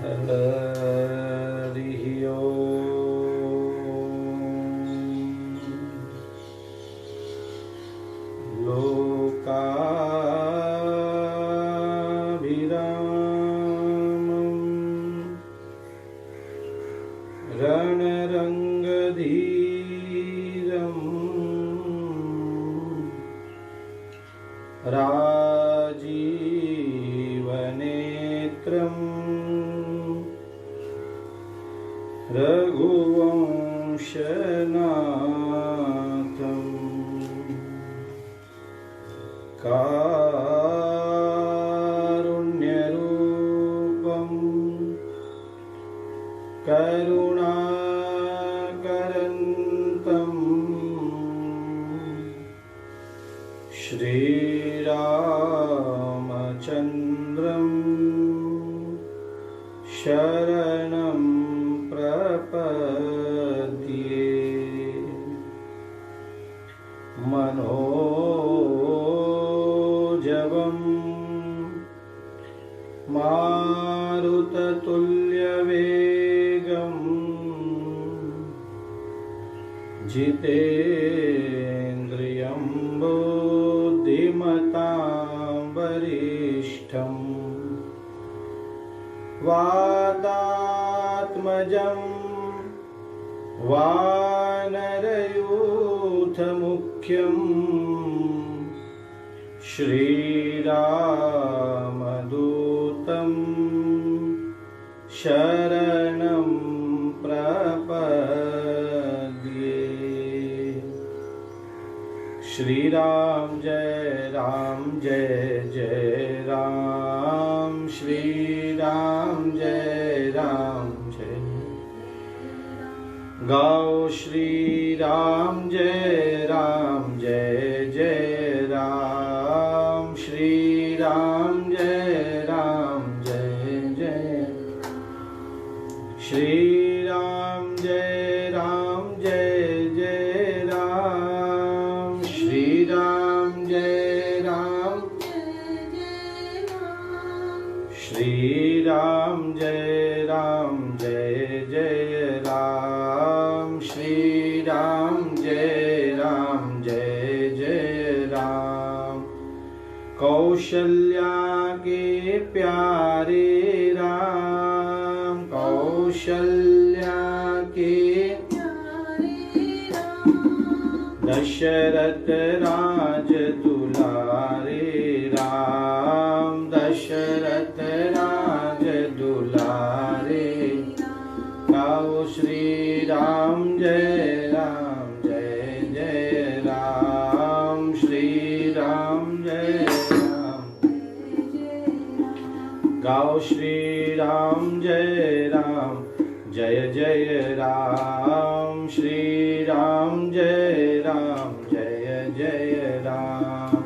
हरिः ओम्। लोकाभिरामम् रणरङ्गधीरम् राजीवनेत्रम् रघुवंशनाथम् कारुण्यरूपम् करुणाकरन्तम् श्रीरामचन्द्रम् शरणं प्रपद्ये। मनोजवं मारुततुल्यवेगम् जितेन्द्रियं बुद्धिमतां वरिष्ठम् वातात्मजं वानरयूथमुख्यम् श्रीरामदूतं शरणं प्रपद्ये। श्रीराम जय जय राम, श्रीराम जय गाओ श्रीराम जय जय राम, श्रीराम जय जय श्रीराम जय जय राम, श्रीराम जय श्रीराम जय जय राम, श्रीराम जय जय राम। कौशल्या के प्यारे राम, कौशल्या के दशरथ राज दुलारे राम, दशरथ राज दुलारे। गाओ श्री राम जय जय राम, श्री राम जय गाओ श्री राम जय जय राम, श्री राम जय जय राम।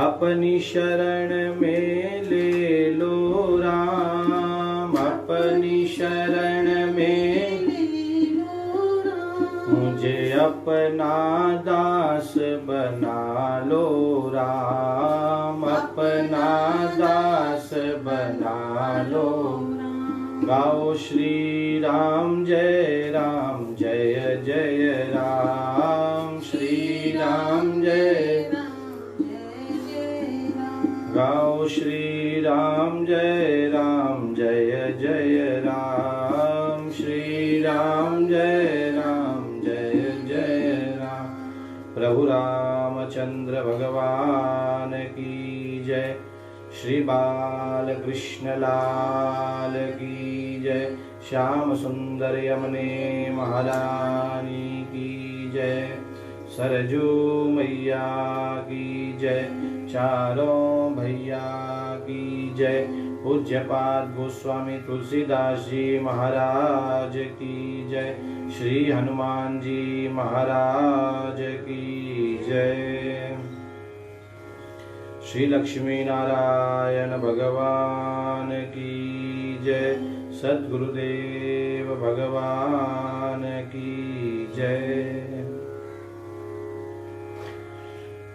अपनी शरण में ले लो राम, अपनी शरण में मुझे अपना दास बना लो राम, अपना दास बना लो। गाओ श्री राम जय जय राम, श्री राम जय गाओ श्री राम जय जय राम, श्री राम जय जय राम। प्रभु रामचंद्र भगवान की जय, श्री बालकृष्ण लाल की जय, श्याम सुंदर यमुने महारानी की जय, सरजू मैया की जय, चारों भैया की जय। पूज्यपाद गोस्वामी तुलसीदास जी महाराज की जय, श्री हनुमान जी महाराज की जय। श्री लक्ष्मी नारायण भगवान की जय, सद्गुरुदेव भगवान की जय।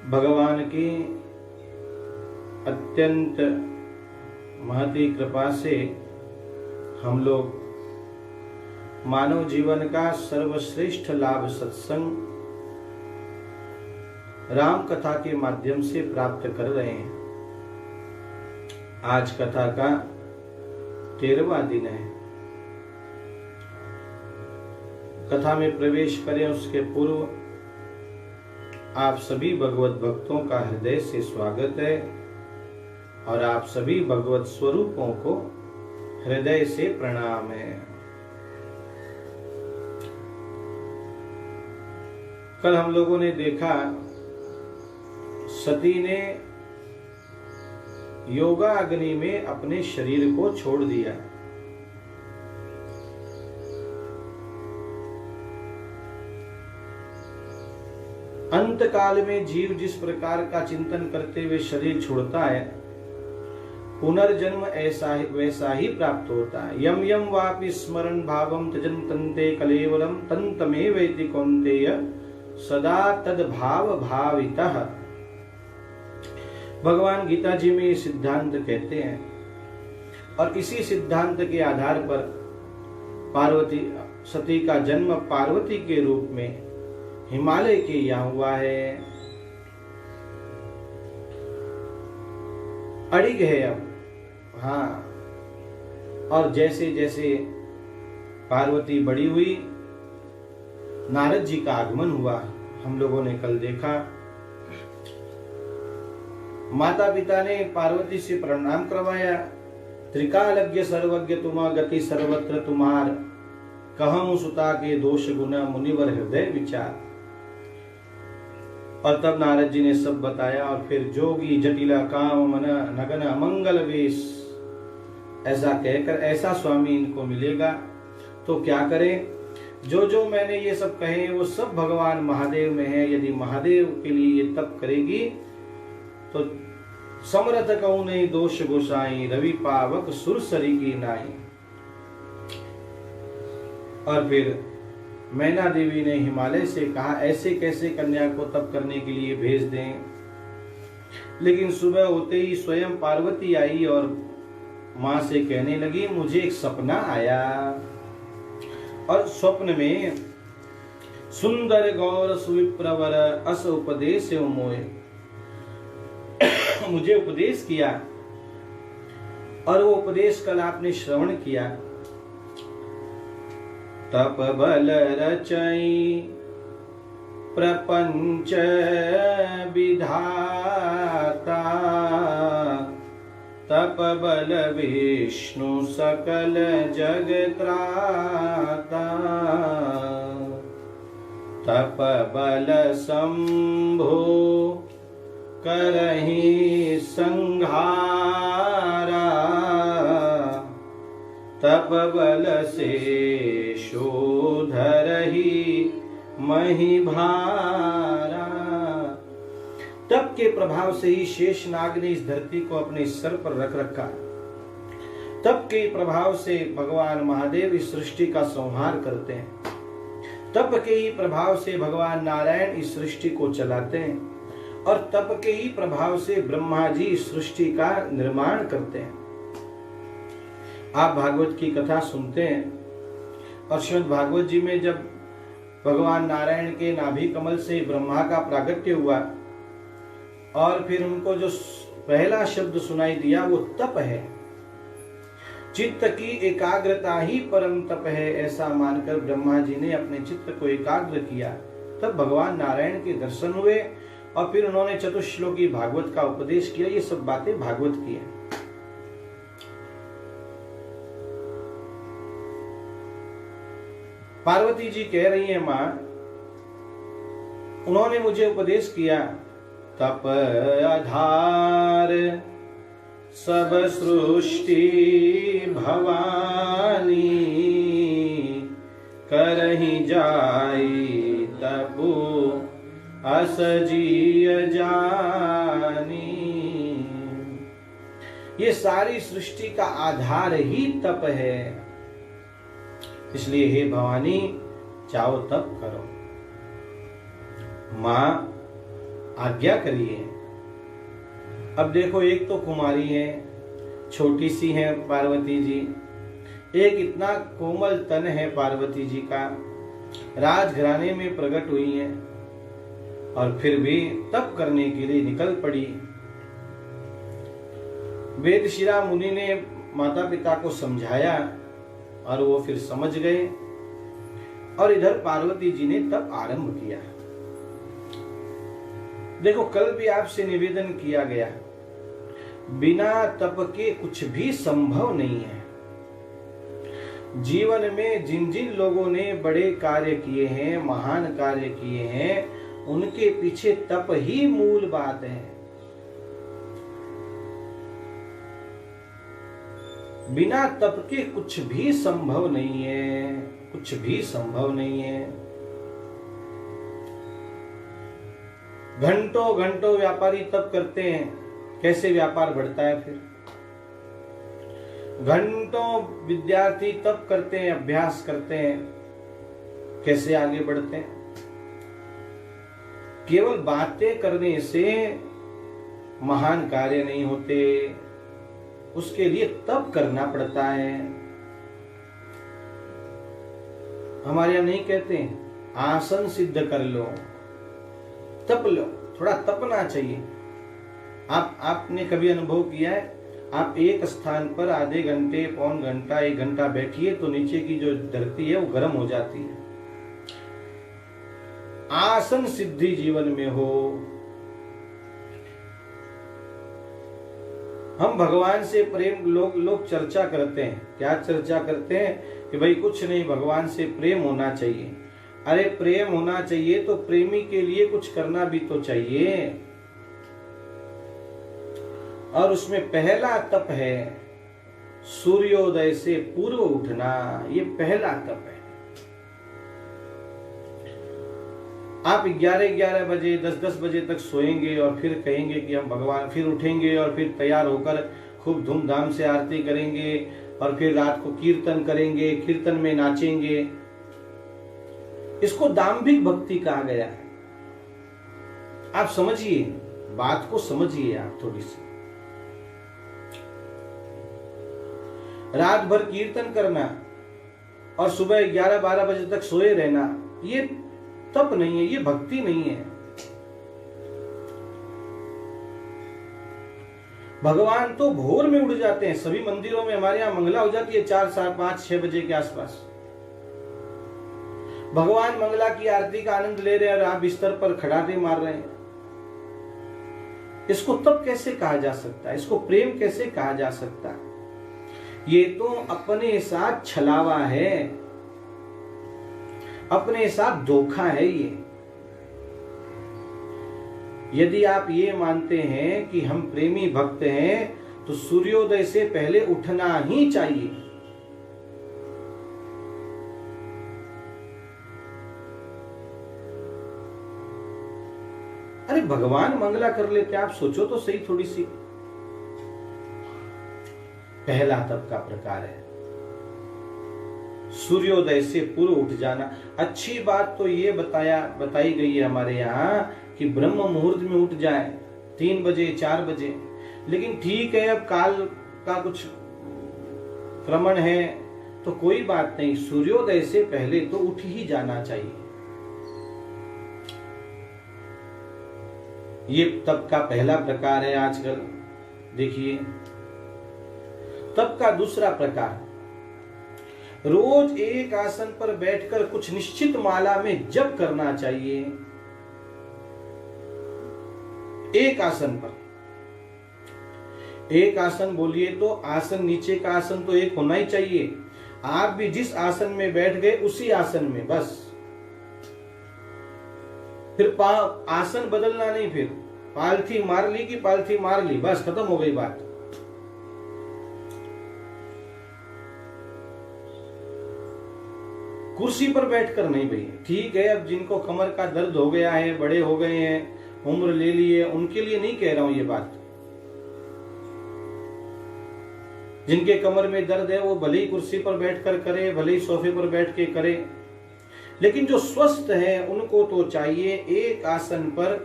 भगवान की अत्यंत महती कृपा से हम लोग मानव जीवन का सर्वश्रेष्ठ लाभ सत्संग राम कथा के माध्यम से प्राप्त कर रहे हैं। आज कथा का 13वां दिन है। कथा में प्रवेश करें उसके पूर्व आप सभी भगवत भक्तों का हृदय से स्वागत है और आप सभी भगवत स्वरूपों को हृदय से प्रणाम है। कल हम लोगों ने देखा सती ने योगा अग्नि में अपने शरीर को छोड़ दिया। अंत काल में जीव जिस प्रकार का चिंतन करते हुए शरीर छोड़ता है, पुनर्जन्म ऐसा ही वैसा ही प्राप्त होता है। यम यम वापि स्मरण भावम त्यजन्तन्ते कलेवरम तन्तमेवैति कौन्तेय सदा तद भाव भावितः। भगवान गीता जी में ये सिद्धांत कहते हैं और इसी सिद्धांत के आधार पर पार्वती सती का जन्म पार्वती के रूप में हिमालय के यहाँ हुआ है। अड़िग है अब, हाँ। और जैसे जैसे पार्वती बड़ी हुई, नारद जी का आगमन हुआ। हम लोगों ने कल देखा माता पिता ने पार्वती से प्रणाम करवाया। त्रिकालज्ञ सर्वज्ञ तुमा गति सर्वत्र तुम्हार, कहूं सुता के दोष गुण मुनिवर हृदय विचार। और तब नारद जी ने सब बताया और फिर जोगी जटिला काम मन नगन अमंगल वेश, ऐसा कहकर ऐसा स्वामी इनको मिलेगा तो क्या करें। जो जो मैंने ये सब कहे वो सब भगवान महादेव में है। यदि महादेव के लिए ये तप करेगी तो समरथ कहूं नहीं दोष गोसाई, रवि पावक सुरसरी की नाई। और फिर मैना देवी ने हिमालय से कहा ऐसे कैसे कन्या को तप करने के लिए भेज दें। लेकिन सुबह होते ही स्वयं पार्वती आई और मां से कहने लगी मुझे एक सपना आया और स्वप्न में सुंदर गौर सुविप्रवर अस उपदेश मोय, मुझे उपदेश किया और वो उपदेश कल आपने श्रवण किया। तप बल रचई प्रपंच विधाता, तप बल विष्णु सकल जग त्राता, तप बल शंभो करहि संहारा, तप बल से शोधरहि मही भारा। तप के प्रभाव से ही शेषनाग ने इस धरती को अपने सर पर रख रखा। तप के प्रभाव से भगवान महादेव इस सृष्टि का संहार करते हैं। तप के ही प्रभाव से भगवान नारायण इस सृष्टि को चलाते हैं और तप के ही प्रभाव से ब्रह्मा जी इस सृष्टि का निर्माण करते हैं। आप भागवत की कथा सुनते हैं और श्रीमद् भागवत जी में जब भगवान नारायण के नाभि कमल से ब्रह्मा का प्रागट्य हुआ और फिर उनको जो पहला शब्द सुनाई दिया वो तप है। चित्त की एकाग्रता ही परम तप है, ऐसा मानकर ब्रह्मा जी ने अपने चित्त को एकाग्र किया। तब भगवान नारायण के दर्शन हुए और फिर उन्होंने चतुश्लोकी भागवत का उपदेश किया। ये सब बातें भागवत की हैं। पार्वती जी कह रही है मां, उन्होंने मुझे उपदेश किया तप आधार सब सृष्टि भवानी, करहि जाई तपु असजीय जानी। ये सारी सृष्टि का आधार ही तप है, इसलिए हे भवानी चाहो तप करो। मां आज्ञा करिए। अब देखो, एक तो कुमारी है, छोटी सी है पार्वती जी, एक इतना कोमल तन है पार्वती जी का, राजघराने में प्रकट हुई है और फिर भी तप करने के लिए निकल पड़ी। वेदशिरा मुनि ने माता पिता को समझाया और वो फिर समझ गए और इधर पार्वती जी ने तप आरंभ किया। देखो, कल भी आपसे निवेदन किया गया, बिना तप के कुछ भी संभव नहीं है। जीवन में जिन जिन लोगों ने बड़े कार्य किए हैं, महान कार्य किए हैं, उनके पीछे तप ही मूल बात है। बिना तप के कुछ भी संभव नहीं है, कुछ भी संभव नहीं है। घंटों घंटों व्यापारी तप करते हैं, कैसे व्यापार बढ़ता है? फिर घंटों विद्यार्थी तप करते हैं, अभ्यास करते हैं, कैसे आगे बढ़ते हैं? केवल बातें करने से महान कार्य नहीं होते, उसके लिए तप करना पड़ता है। हमारे यहां नहीं कहते आसन सिद्ध कर लो, तप लो, थोड़ा तपना चाहिए। आपने कभी अनुभव किया है, आप एक स्थान पर आधे घंटे, पौन घंटा, 1 घंटा बैठिए तो नीचे की जो धरती है वो गर्म हो जाती है। आसन सिद्धि जीवन में हो। हम भगवान से प्रेम, लोग चर्चा करते हैं, क्या चर्चा करते हैं कि भाई कुछ नहीं, भगवान से प्रेम होना चाहिए। अरे प्रेम होना चाहिए तो प्रेमी के लिए कुछ करना भी तो चाहिए, और उसमें पहला तप है सूर्योदय से पूर्व उठना। ये पहला तप है। आप 11-11 बजे, 10-10 बजे तक सोएंगे और फिर कहेंगे कि हम भगवान, फिर उठेंगे और फिर तैयार होकर खूब धूमधाम से आरती करेंगे और फिर रात को कीर्तन करेंगे, कीर्तन में नाचेंगे। इसको दाम्भिक भक्ति कहा गया है। आप समझिए, बात को समझिए आप थोड़ी सी। रात भर कीर्तन करना और सुबह 11-12 बजे तक सोए रहना, ये तप नहीं है, ये भक्ति नहीं है। भगवान तो भोर में उठ जाते हैं। सभी मंदिरों में हमारे यहां मंगला हो जाती है 4, 4, 5, 6 बजे के आसपास। भगवान मंगला की आरती का आनंद ले रहे हैं और आप बिस्तर पर खड़ाटे मार रहे हैं। इसको तप कैसे कहा जा सकता है? इसको प्रेम कैसे कहा जा सकता है? ये तो अपने साथ छलावा है, अपने साथ धोखा है ये। यदि आप ये मानते हैं कि हम प्रेमी भक्त हैं तो सूर्योदय से पहले उठना ही चाहिए। अरे भगवान मंगला कर लेते, आप सोचो तो सही थोड़ी सी। पहला तप का प्रकार है सूर्योदय से पूर्व उठ जाना। अच्छी बात तो ये बताई गई है हमारे यहाँ कि ब्रह्म मुहूर्त में उठ जाए, 3 बजे, 4 बजे। लेकिन ठीक है, अब काल का कुछ क्रमण है तो कोई बात नहीं, सूर्योदय से पहले तो उठ ही जाना चाहिए। ये तप का पहला प्रकार है आजकल। देखिए, तप का दूसरा प्रकार, रोज एक आसन पर बैठकर कुछ निश्चित माला में जप करना चाहिए। एक आसन पर, एक आसन बोलिए तो आसन, नीचे का आसन तो एक होना ही चाहिए। आप भी जिस आसन में बैठ गए उसी आसन में बस। फिर आसन बदलना नहीं, फिर पालथी मार ली कि पालथी मार ली, बस खत्म हो गई बात। कुर्सी पर बैठकर नहीं भैया। ठीक है, अब जिनको कमर का दर्द हो गया है, बड़े हो गए हैं, उम्र ले ली है, उनके लिए नहीं कह रहा हूं ये बात। जिनके कमर में दर्द है वो भले ही कुर्सी पर बैठकर करे, भले ही सोफे पर बैठ के करे, लेकिन जो स्वस्थ है उनको तो चाहिए एक आसन पर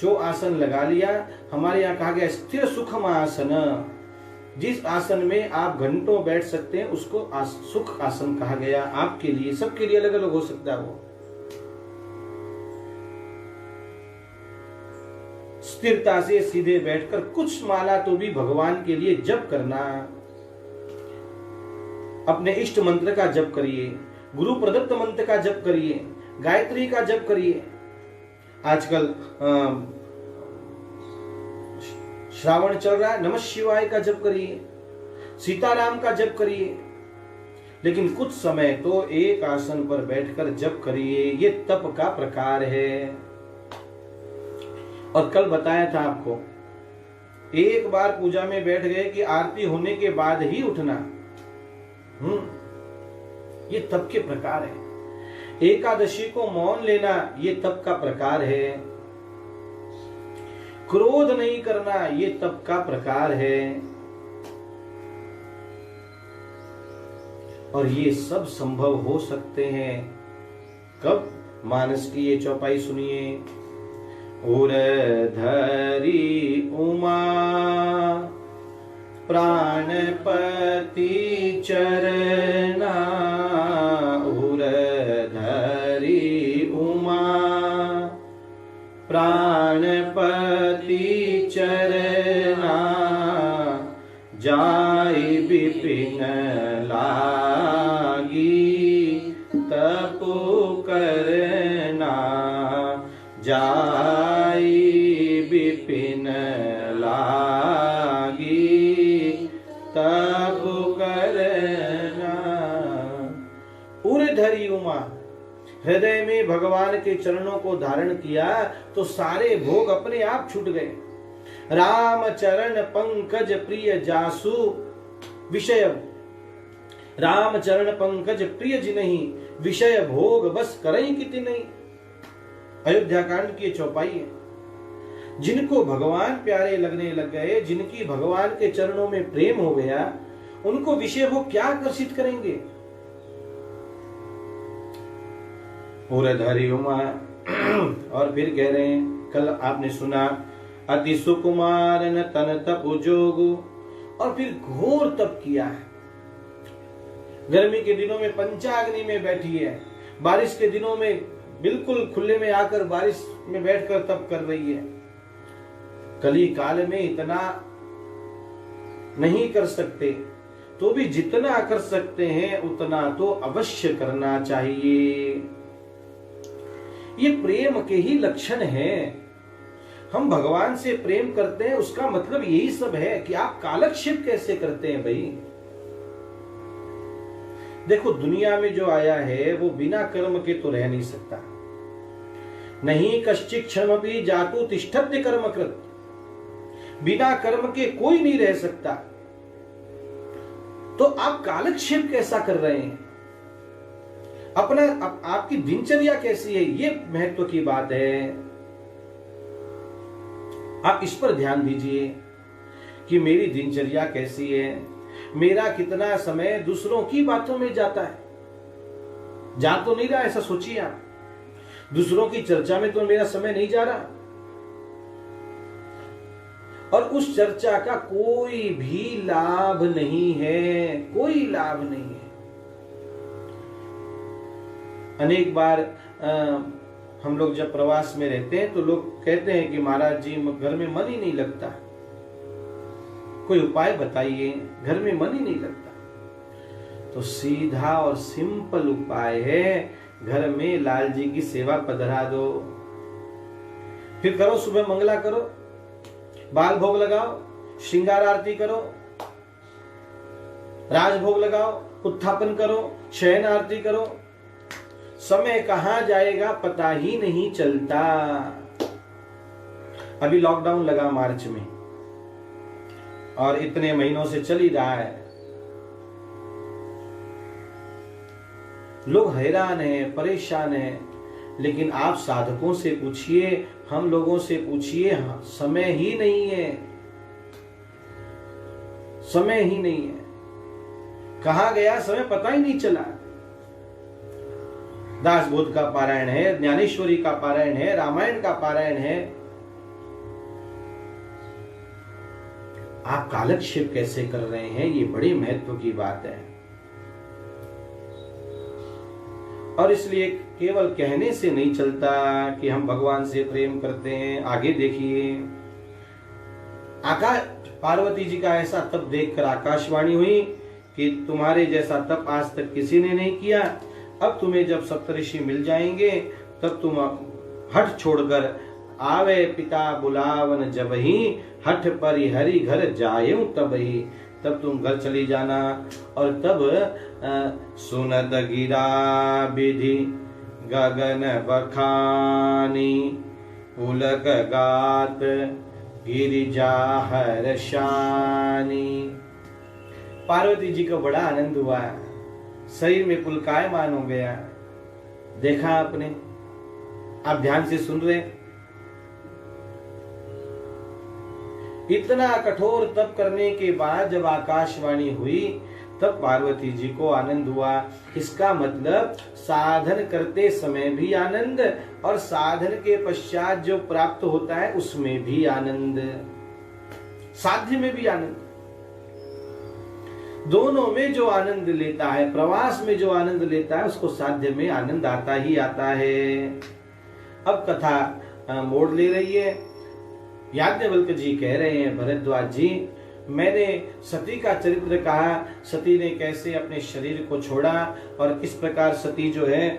जो आसन लगा लिया। हमारे यहाँ कहा गया स्थिर सुखम आसन, जिस आसन में आप घंटों बैठ सकते हैं उसको सुख आसन कहा गया। आपके लिए, सबके लिए अलग अलग हो सकता है वो। स्थिरता से सीधे बैठकर कुछ माला तो भी भगवान के लिए जप करना। अपने इष्ट मंत्र का जप करिए, गुरु प्रदत्त मंत्र का जप करिए, गायत्री का जप करिए। आजकल श्रावण चल रहा है, नमः शिवाय का जप करिए, सीताराम का जप करिए, लेकिन कुछ समय तो एक आसन पर बैठकर जप करिए। ये तप का प्रकार है। और कल बताया था आपको, एक बार पूजा में बैठ गए कि आरती होने के बाद ही उठना। ये तप के प्रकार है। एकादशी को मौन लेना, ये तप का प्रकार है। क्रोध नहीं करना, ये तप का प्रकार है। और ये सब संभव हो सकते हैं कब? मानस की ये चौपाई सुनिए। उरधरी उमा प्राणपति चरना, उरधरी उमा प्राणपति चरना, जाय विपिन लागी तपु करना, जाय विपिन लागी तपु करना। उरधरी उमा, हृदय में भगवान के चरणों को धारण किया तो सारे भोग अपने आप छूट गए। राम चरण पंकज प्रिय जासु विषय, राम चरण पंकज प्रिय जिनहि, विषय भोग बस करई किति नहीं। अयोध्या कांड की चौपाई है। जिनको भगवान प्यारे लगने लग गए, जिनकी भगवान के चरणों में प्रेम हो गया, उनको विषय भोग क्या आकर्षित करेंगे? उरधरी उमा। और फिर कह रहे हैं, कल आपने सुना, अति सुकुमार न तन तपु जोगु। और फिर घोर तप किया है। गर्मी के दिनों में पंचाग्नि में बैठी है, बारिश के दिनों में बिल्कुल खुले में आकर बारिश में बैठकर तप कर रही है। कली काल में इतना नहीं कर सकते, तो भी जितना कर सकते हैं उतना तो अवश्य करना चाहिए। ये प्रेम के ही लक्षण हैं। हम भगवान से प्रेम करते हैं, उसका मतलब यही सब है कि आप कालक्षेप कैसे करते हैं भाई। देखो, दुनिया में जो आया है वो बिना कर्म के तो रह नहीं सकता। नहीं कश्चित् क्षणमपि जातु तिष्ठत्य कर्मकृत्, बिना कर्म के कोई नहीं रह सकता। तो आप कालक्षेप कैसा कर रहे हैं? अपना आपकी दिनचर्या कैसी है, ये महत्व की बात है। आप इस पर ध्यान दीजिए कि मेरी दिनचर्या कैसी है, मेरा कितना समय दूसरों की बातों में जाता है। जा तो नहीं रहा, ऐसा सोचिए आप। दूसरों की चर्चा में तो मेरा समय नहीं जा रहा, और उस चर्चा का कोई भी लाभ नहीं है, कोई लाभ नहीं है। अनेक बार हम लोग जब प्रवास में रहते हैं तो लोग कहते हैं कि महाराज जी घर में मन ही नहीं लगता, कोई उपाय बताइए, घर में मन ही नहीं लगता। तो सीधा और सिंपल उपाय है, घर में लाल जी की सेवा पधरा दो। फिर करो, सुबह मंगला करो, बाल भोग लगाओ, श्रृंगार आरती करो, राजभोग लगाओ, उत्थापन करो, शयन आरती करो। समय कहां जाएगा पता ही नहीं चलता। अभी लॉकडाउन लगा मार्च में, और इतने महीनों से चल ही रहा है। लोग हैरान हैं, परेशान हैं, लेकिन आप साधकों से पूछिए, हम लोगों से पूछिए, समय ही नहीं है, समय ही नहीं है। कहां गया समय पता ही नहीं चला। दास बोध का पारायण है, ज्ञानेश्वरी का पारायण है, रामायण का पारायण है, आप कालक्षेप कैसे कर रहे हैं, ये बड़ी महत्व की बात है। और इसलिए केवल कहने से नहीं चलता कि हम भगवान से प्रेम करते हैं। आगे देखिए, आकाश पार्वती जी का ऐसा तप देखकर आकाशवाणी हुई कि तुम्हारे जैसा तप आज तक किसी ने नहीं किया। अब तुम्हें जब सप्तऋषि मिल जाएंगे तब तुम हठ छोड़कर आवे पिता बुलावन जब ही, हठ परि हरि घर जायूं तब ही। तब तुम घर चली जाना और तब सुनत गिरा विधि गगन बखानी, पुलक गात गिरिजा हर्षानी। पार्वती जी को बड़ा आनंद हुआ, शरीर में पुलकायमान हो गया। देखा आपने, आप ध्यान से सुन रहे। इतना कठोर तप करने के बाद जब आकाशवाणी हुई तब पार्वती जी को आनंद हुआ। इसका मतलब साधन करते समय भी आनंद और साधन के पश्चात जो प्राप्त होता है उसमें भी आनंद, साध्य में भी आनंद। दोनों में जो आनंद लेता है, प्रवास में जो आनंद लेता है, उसको साध्य में आनंद आता ही आता है। अब कथा मोड़ ले रही है। याज्ञवल्क्य जी कह रहे हैं, भरद्वाज जी, मैंने सती का चरित्र कहा, सती ने कैसे अपने शरीर को छोड़ा और किस प्रकार सती जो है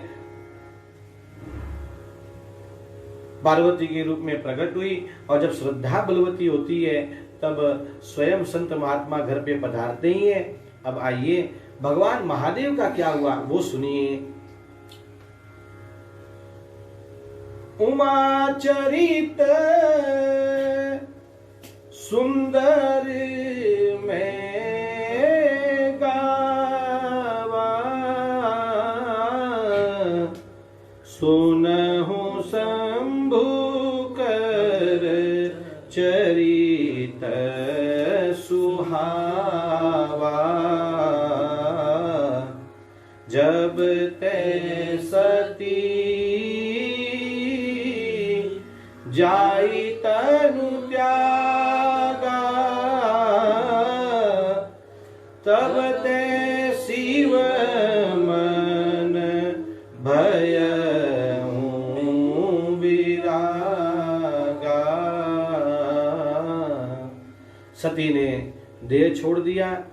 पार्वती के रूप में प्रकट हुई। और जब श्रद्धा बलवती होती है तब स्वयं संत महात्मा घर पे पधारते ही है। अब आइए भगवान महादेव का क्या हुआ वो सुनिए। उमा चरित सुंदर में गावा, सुनहु शंभु कर चरित सुहावा, जब ते सती जाई तनु त्यागा, तब ते शिव मन भयउ विरागा। सती ने देह छोड़ दिया।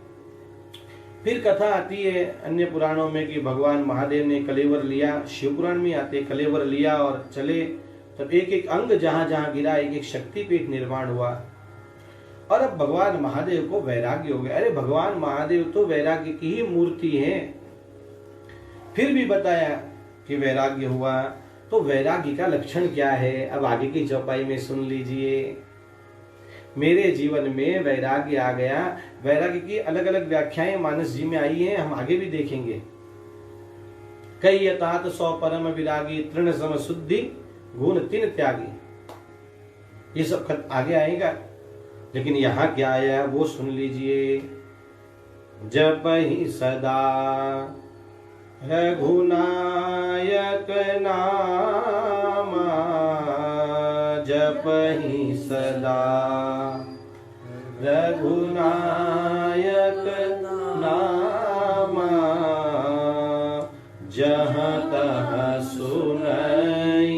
फिर कथा आती है अन्य पुराणों में कि भगवान महादेव ने कलेवर लिया, शिव पुराण में आते कलेवर लिया और चले। तब एक एक अंग जहां जहां गिरा एक एक शक्तिपीठ निर्माण हुआ। और अब भगवान महादेव को वैराग्य हो गया। अरे भगवान महादेव तो वैराग्य की ही मूर्ति है। फिर भी बताया कि वैराग्य हुआ। तो वैराग्य का लक्षण क्या है, अब आगे की चौपाई में सुन लीजिए। मेरे जीवन में वैराग्य आ गया। वैराग्य की अलग अलग व्याख्याएं मानस जी में आई हैं, हम आगे भी देखेंगे। कई यतात सौ परम विरागी, तृण सम शुद्धि गुण तीन त्यागी, ये सब आगे आएगा। लेकिन यहां क्या आया वो सुन लीजिए। जप ही सदा रघुनायक नामा, जप ही सदा रघुनायक नामा, जहाँ तहाँ सुनई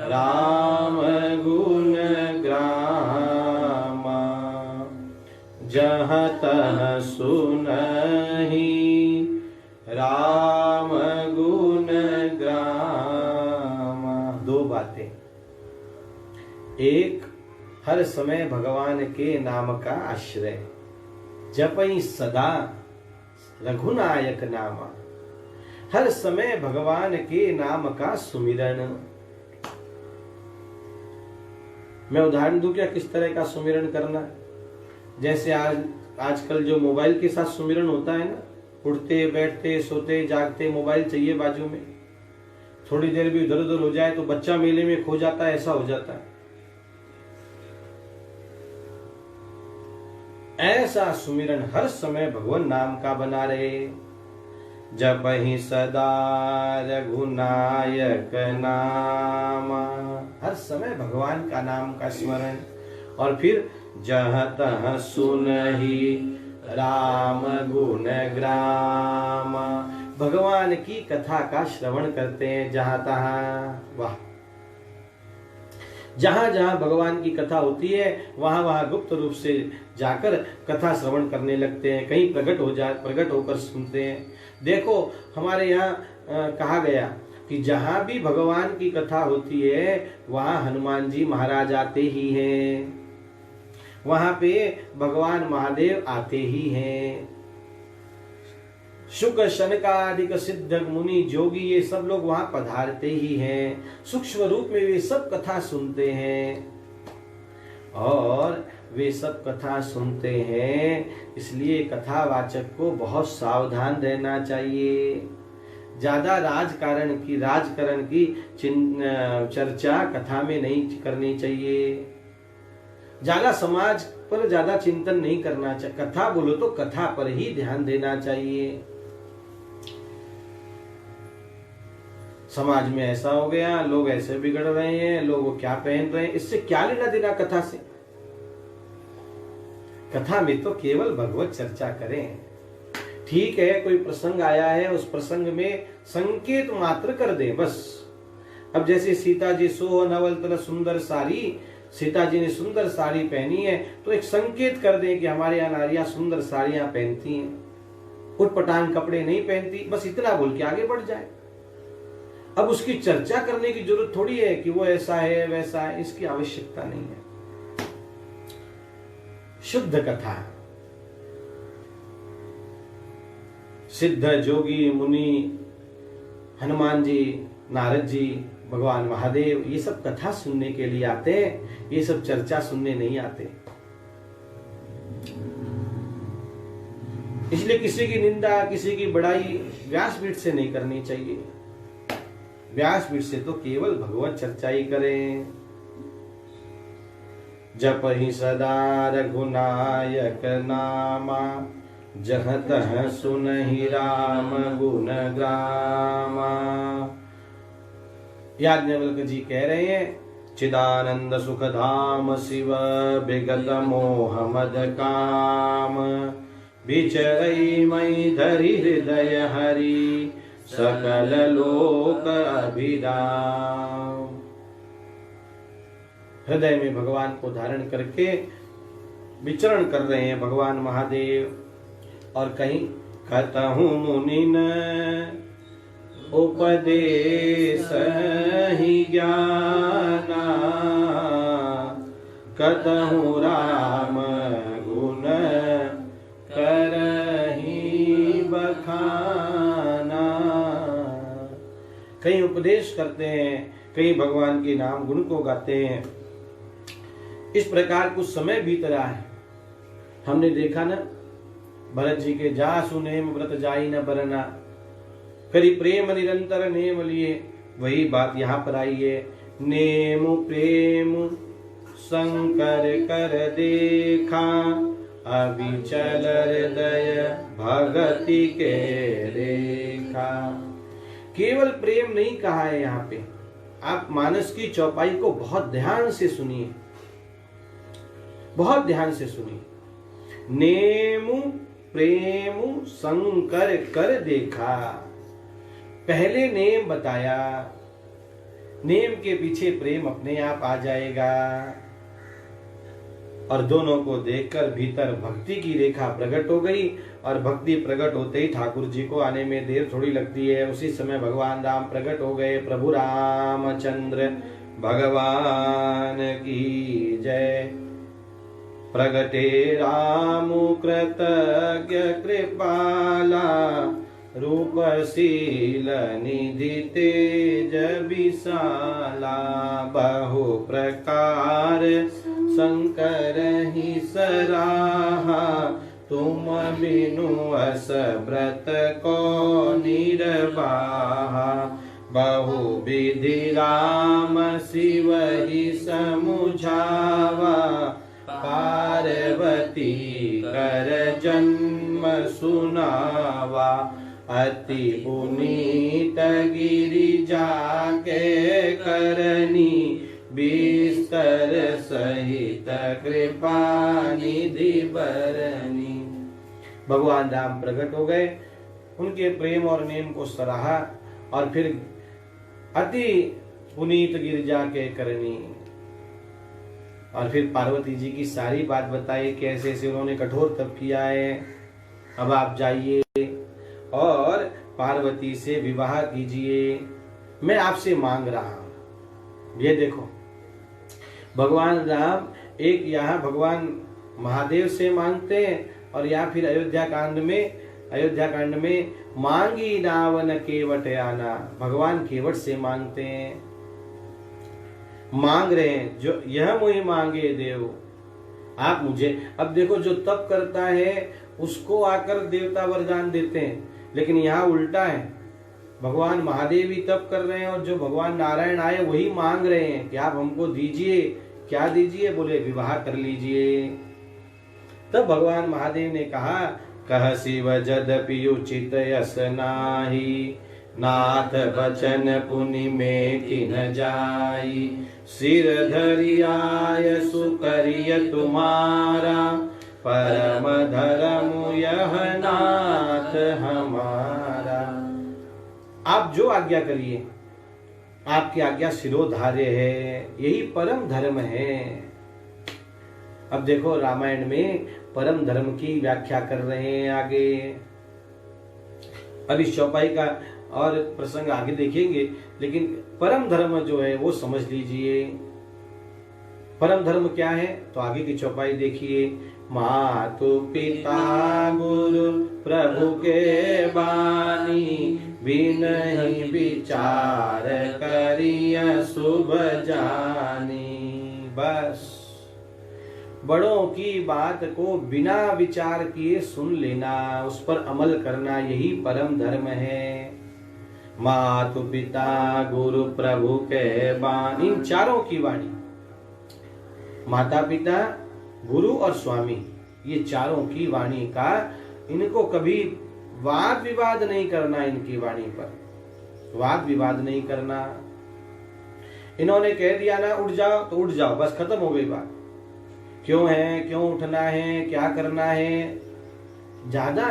राम गुण ग्रामा, जहाँ तहाँ सुनहि राम गुण ग्रामा। दो बातें। एक, हर समय भगवान के नाम का आश्रय, जपई सदा रघुनायक नामा, हर समय भगवान के नाम का सुमिरन। मैं उदाहरण दूं क्या किस तरह का सुमिरन करना। जैसे आजकल जो मोबाइल के साथ सुमिरन होता है ना, उठते बैठते सोते जागते मोबाइल चाहिए बाजू में, थोड़ी देर भी इधर उधर हो जाए तो बच्चा मेले में खो जाता है, ऐसा हो जाता है। ऐसा सुमिरन हर समय भगवान नाम का बना रहे। जप ही सदा रघुनायक नामा, हर समय भगवान का नाम का स्मरण। और फिर जहाँ तहाँ सुनहि राम गुण ग्राम, भगवान की कथा का श्रवण करते हैं जहां तहां। वाह, जहां जहां भगवान की कथा होती है वहां वहां गुप्त रूप से जाकर कथा श्रवण करने लगते हैं, कहीं प्रकट होकर सुनते हैं। देखो हमारे यहाँ कहा गया कि जहां भी भगवान की कथा होती है वहां हनुमान जी महाराज आते ही हैं, वहां पे भगवान महादेव आते ही हैं। शुक शनकादिक सिद्ध मुनि जोगी ये सब लोग वहां पधारते ही हैं, सूक्ष्म रूप में वे सब कथा सुनते हैं। और वे सब कथा सुनते हैं इसलिए कथावाचक को बहुत सावधान रहना चाहिए। ज्यादा राजकरण की चर्चा कथा में नहीं करनी चाहिए, ज्यादा समाज पर ज्यादा चिंतन नहीं करना चाहिए। कथा बोलो तो कथा पर ही ध्यान देना चाहिए। समाज में ऐसा हो गया, लोग ऐसे बिगड़ रहे हैं, लोग क्या पहन रहे हैं, इससे क्या लेना देना कथा से। कथा में तो केवल भगवत चर्चा करें। ठीक है, कोई प्रसंग आया है, उस प्रसंग में संकेत मात्र कर दे बस। अब जैसे सीता जी सो नवल तल सुंदर साड़ी, सीता जी ने सुंदर साड़ी पहनी है तो एक संकेत कर दें कि हमारे यहाँ नारियां सुंदर साड़ियां पहनती हैं, उटपटांग कपड़े नहीं पहनती, बस इतना बोल के आगे बढ़ जाए। अब उसकी चर्चा करने की जरूरत थोड़ी है कि वो ऐसा है वैसा है, इसकी आवश्यकता नहीं है। शुद्ध कथा, सिद्ध जोगी मुनि, हनुमान जी, नारद जी, भगवान महादेव, ये सब कथा सुनने के लिए आते हैं, ये सब चर्चा सुनने नहीं आते। इसलिए किसी की निंदा, किसी की बड़ाई व्यासपीठ से नहीं करनी चाहिए। व्यासपीठ से तो केवल भगवत चर्चा ही करें। जप ही सदा रघुनायक नामा, जहाँ तहाँ सुनहि राम गुण ग्रामा। याज्ञवल्क्य जी कह रहे हैं, चिदानंद सुख धाम शिव विगत मोह मद काम, विचरई मई धरि हृदय हरि, सकल लोक अभिराम। हृदय में भगवान को धारण करके विचरण कर रहे हैं भगवान महादेव। और कहीं कतहु मुनिन उपदेश ही ज्ञाना, कतहु राम गुण करहि बखाना। कहीं उपदेश करते हैं, कहीं भगवान के नाम गुण को गाते हैं। इस प्रकार कुछ समय बीत रहा है। हमने देखा ना, भरत जी के जासु नेम व्रत जाई न बरना, करी प्रेम निरंतर नेम लिए। वही बात यहाँ पर आई है, नेम प्रेम शंकर कर देखा, अविचल हृदय भगति के रेखा। केवल प्रेम नहीं कहा है यहाँ पे, आप मानस की चौपाई को बहुत ध्यान से सुनिए, बहुत ध्यान से सुनिए। नेमु प्रेम शंकर कर देखा, पहले नेम बताया, नेम के पीछे प्रेम अपने आप आ जाएगा। और दोनों को देखकर भीतर भक्ति की रेखा प्रकट हो गई। और भक्ति प्रकट होते ही ठाकुर जी को आने में देर थोड़ी लगती है, उसी समय भगवान राम प्रकट हो गए। प्रभु रामचंद्र भगवान की जय। प्रगटे राम कृतज्ञ कृपाला, रूपशील निधि तेज विशाला। बहु प्रकार शंकर ही सराहा, तुम बिनु अस व्रत को निर्वाहा। बहु विधि राम शिव ही समुझावा, पार्वती कर जन्म सुनावा। अति पुनीत गिरिजा के करनी, विस्तृत विस्तर सहित कृपा निधि बरनी। भगवान राम प्रकट हो गए, उनके प्रेम और नेम को सराहा और फिर अति पुनीत गिरजा के करनी, और फिर पार्वती जी की सारी बात बताई, कैसे ऐसे उन्होंने कठोर तप किया है। अब आप जाइए और पार्वती से विवाह कीजिए, मैं आपसे मांग रहा हूं। ये देखो भगवान राम एक यहाँ भगवान महादेव से मांगते हैं, और या फिर अयोध्या कांड में मांगी नावन केवट आना, भगवान केवट से मांगते हैं, मांग रहे हैं जो यह मुझे मांगे देव, आप मुझे। अब देखो जो तप करता है उसको आकर देवता वरदान देते हैं, लेकिन यहाँ उल्टा है, भगवान महादेव ही तप कर रहे हैं और जो भगवान नारायण आए वही मांग रहे हैं कि आप हमको दीजिए। क्या दीजिए? बोले विवाह कर लीजिए। तब भगवान महादेव ने कहा, कह शिव जदपि उचित यस नाही, नाथ बचन पुनि में किन जाई, सिर धरि आय सुकरिय तुम्हारा, परम धर्म यह नाथ हमारा। आप जो आज्ञा करिए, आपकी आज्ञा शिरोधार्य है, यही परम धर्म है। अब देखो रामायण में परम धर्म की व्याख्या कर रहे हैं आगे। अब इस चौपाई का और प्रसंग आगे देखेंगे, लेकिन परम धर्म जो है वो समझ लीजिए। परम धर्म क्या है तो आगे की चौपाई देखिए। मातु पिता गुरु प्रभु के बानी, बिनहि विचार करिय शुभ जानी। बस बड़ों की बात को बिना विचार किए सुन लेना, उस पर अमल करना, यही परम धर्म है। मातु पिता गुरु प्रभु के बानी, इन चारों की वाणी, माता पिता गुरु और स्वामी, ये चारों की वाणी का इनको कभी वाद विवाद नहीं करना, इनकी वाणी पर वाद विवाद नहीं करना। इन्होंने कह दिया ना उठ जाओ तो उठ जाओ, बस खत्म हो गई बात। क्यों है, क्यों उठना है, क्या करना है, ज्यादा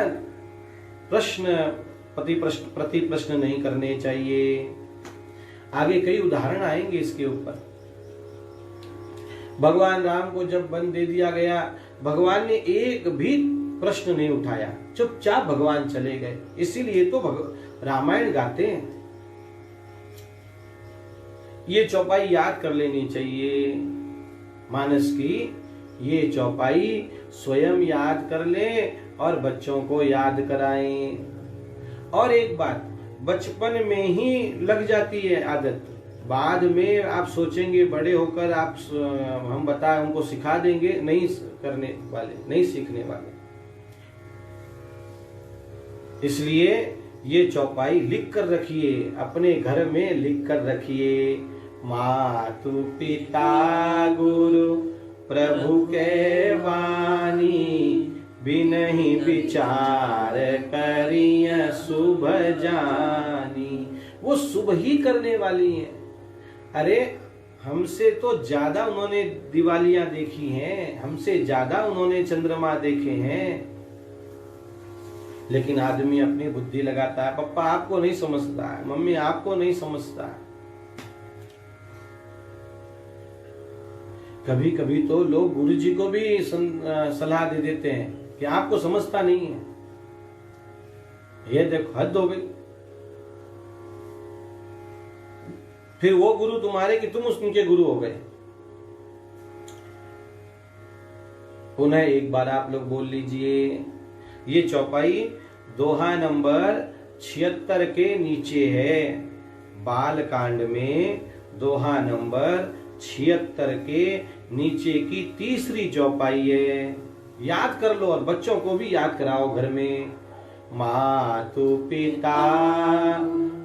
प्रति प्रश्न नहीं करने चाहिए। आगे कई उदाहरण आएंगे इसके ऊपर। भगवान राम को जब वन दे दिया गया, भगवान ने एक भी प्रश्न नहीं उठाया, चुपचाप भगवान चले गए। इसीलिए तो रामायण गाते हैं। ये चौपाई याद कर लेनी चाहिए मानस की, ये चौपाई स्वयं याद कर लें और बच्चों को याद कराएं। और एक बात, बचपन में ही लग जाती है आदत, बाद में आप सोचेंगे बड़े होकर आप हम बताए उनको सिखा देंगे, नहीं करने वाले, नहीं सीखने वाले। इसलिए ये चौपाई लिख कर रखिए, अपने घर में लिख कर रखिए। मातु पिता गुरु प्रभु के वाणी, बिनहि विचार करिय शुभ जानी। वो शुभ ही करने वाली है। अरे हमसे तो ज्यादा उन्होंने दिवालियां देखी हैं, हमसे ज्यादा उन्होंने चंद्रमा देखे हैं, लेकिन आदमी अपनी बुद्धि लगाता है। पापा आपको नहीं समझता है, मम्मी आपको नहीं समझता है। कभी कभी तो लोग गुरु जी को भी सलाह दे देते हैं कि आपको समझता नहीं है। ये देखो हद हो गई। फिर वो गुरु तुम्हारे कि तुम उनके गुरु हो गए। पुनः एक बार आप लोग बोल लीजिए। ये चौपाई दोहा नंबर 76 के नीचे है। बाल कांड में दोहा नंबर 76 के नीचे की तीसरी चौपाई है। याद कर लो और बच्चों को भी याद कराओ घर में। मातु पिता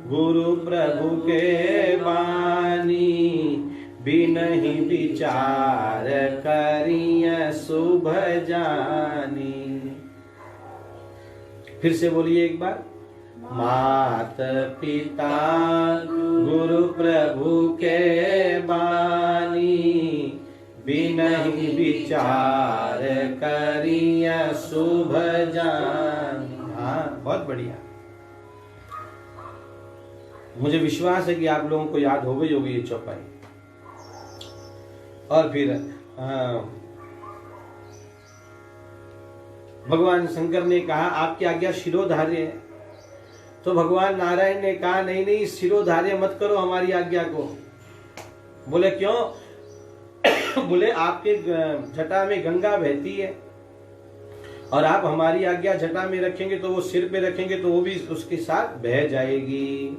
गुरु प्रभु के बानी, बिनहि विचार करिय शुभ जानी। फिर से बोलिए एक बार। मात पिता गुरु प्रभु के बानी, बिनहि विचार करिय शुभ जान। हाँ, बहुत बढ़िया। मुझे विश्वास है कि आप लोगों को याद हो गई होगी ये चौपाई। और फिर भगवान शंकर ने कहा आपकी आज्ञा शिरोधार्य है। तो भगवान नारायण ने कहा नहीं नहीं, शिरोधार्य मत करो हमारी आज्ञा को। बोले क्यों? बोले आपके जटा में गंगा बहती है और आप हमारी आज्ञा जटा में रखेंगे तो वो सिर पे रखेंगे तो वो भी उसके साथ बह जाएगी।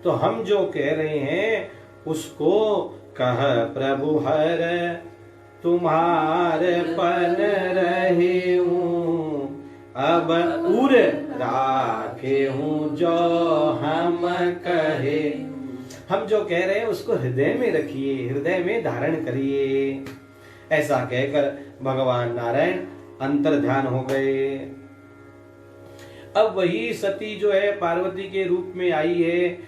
तो हम जो कह रहे हैं उसको कह प्रभु हर तुम्हार पन रहे हूँ, अब उर राखे हूँ जो हम कहे। हम जो कह रहे हैं उसको हृदय में रखिए, हृदय में धारण करिए। ऐसा कहकर भगवान नारायण अंतर ध्यान हो गए। अब वही सती जो है पार्वती के रूप में आई है।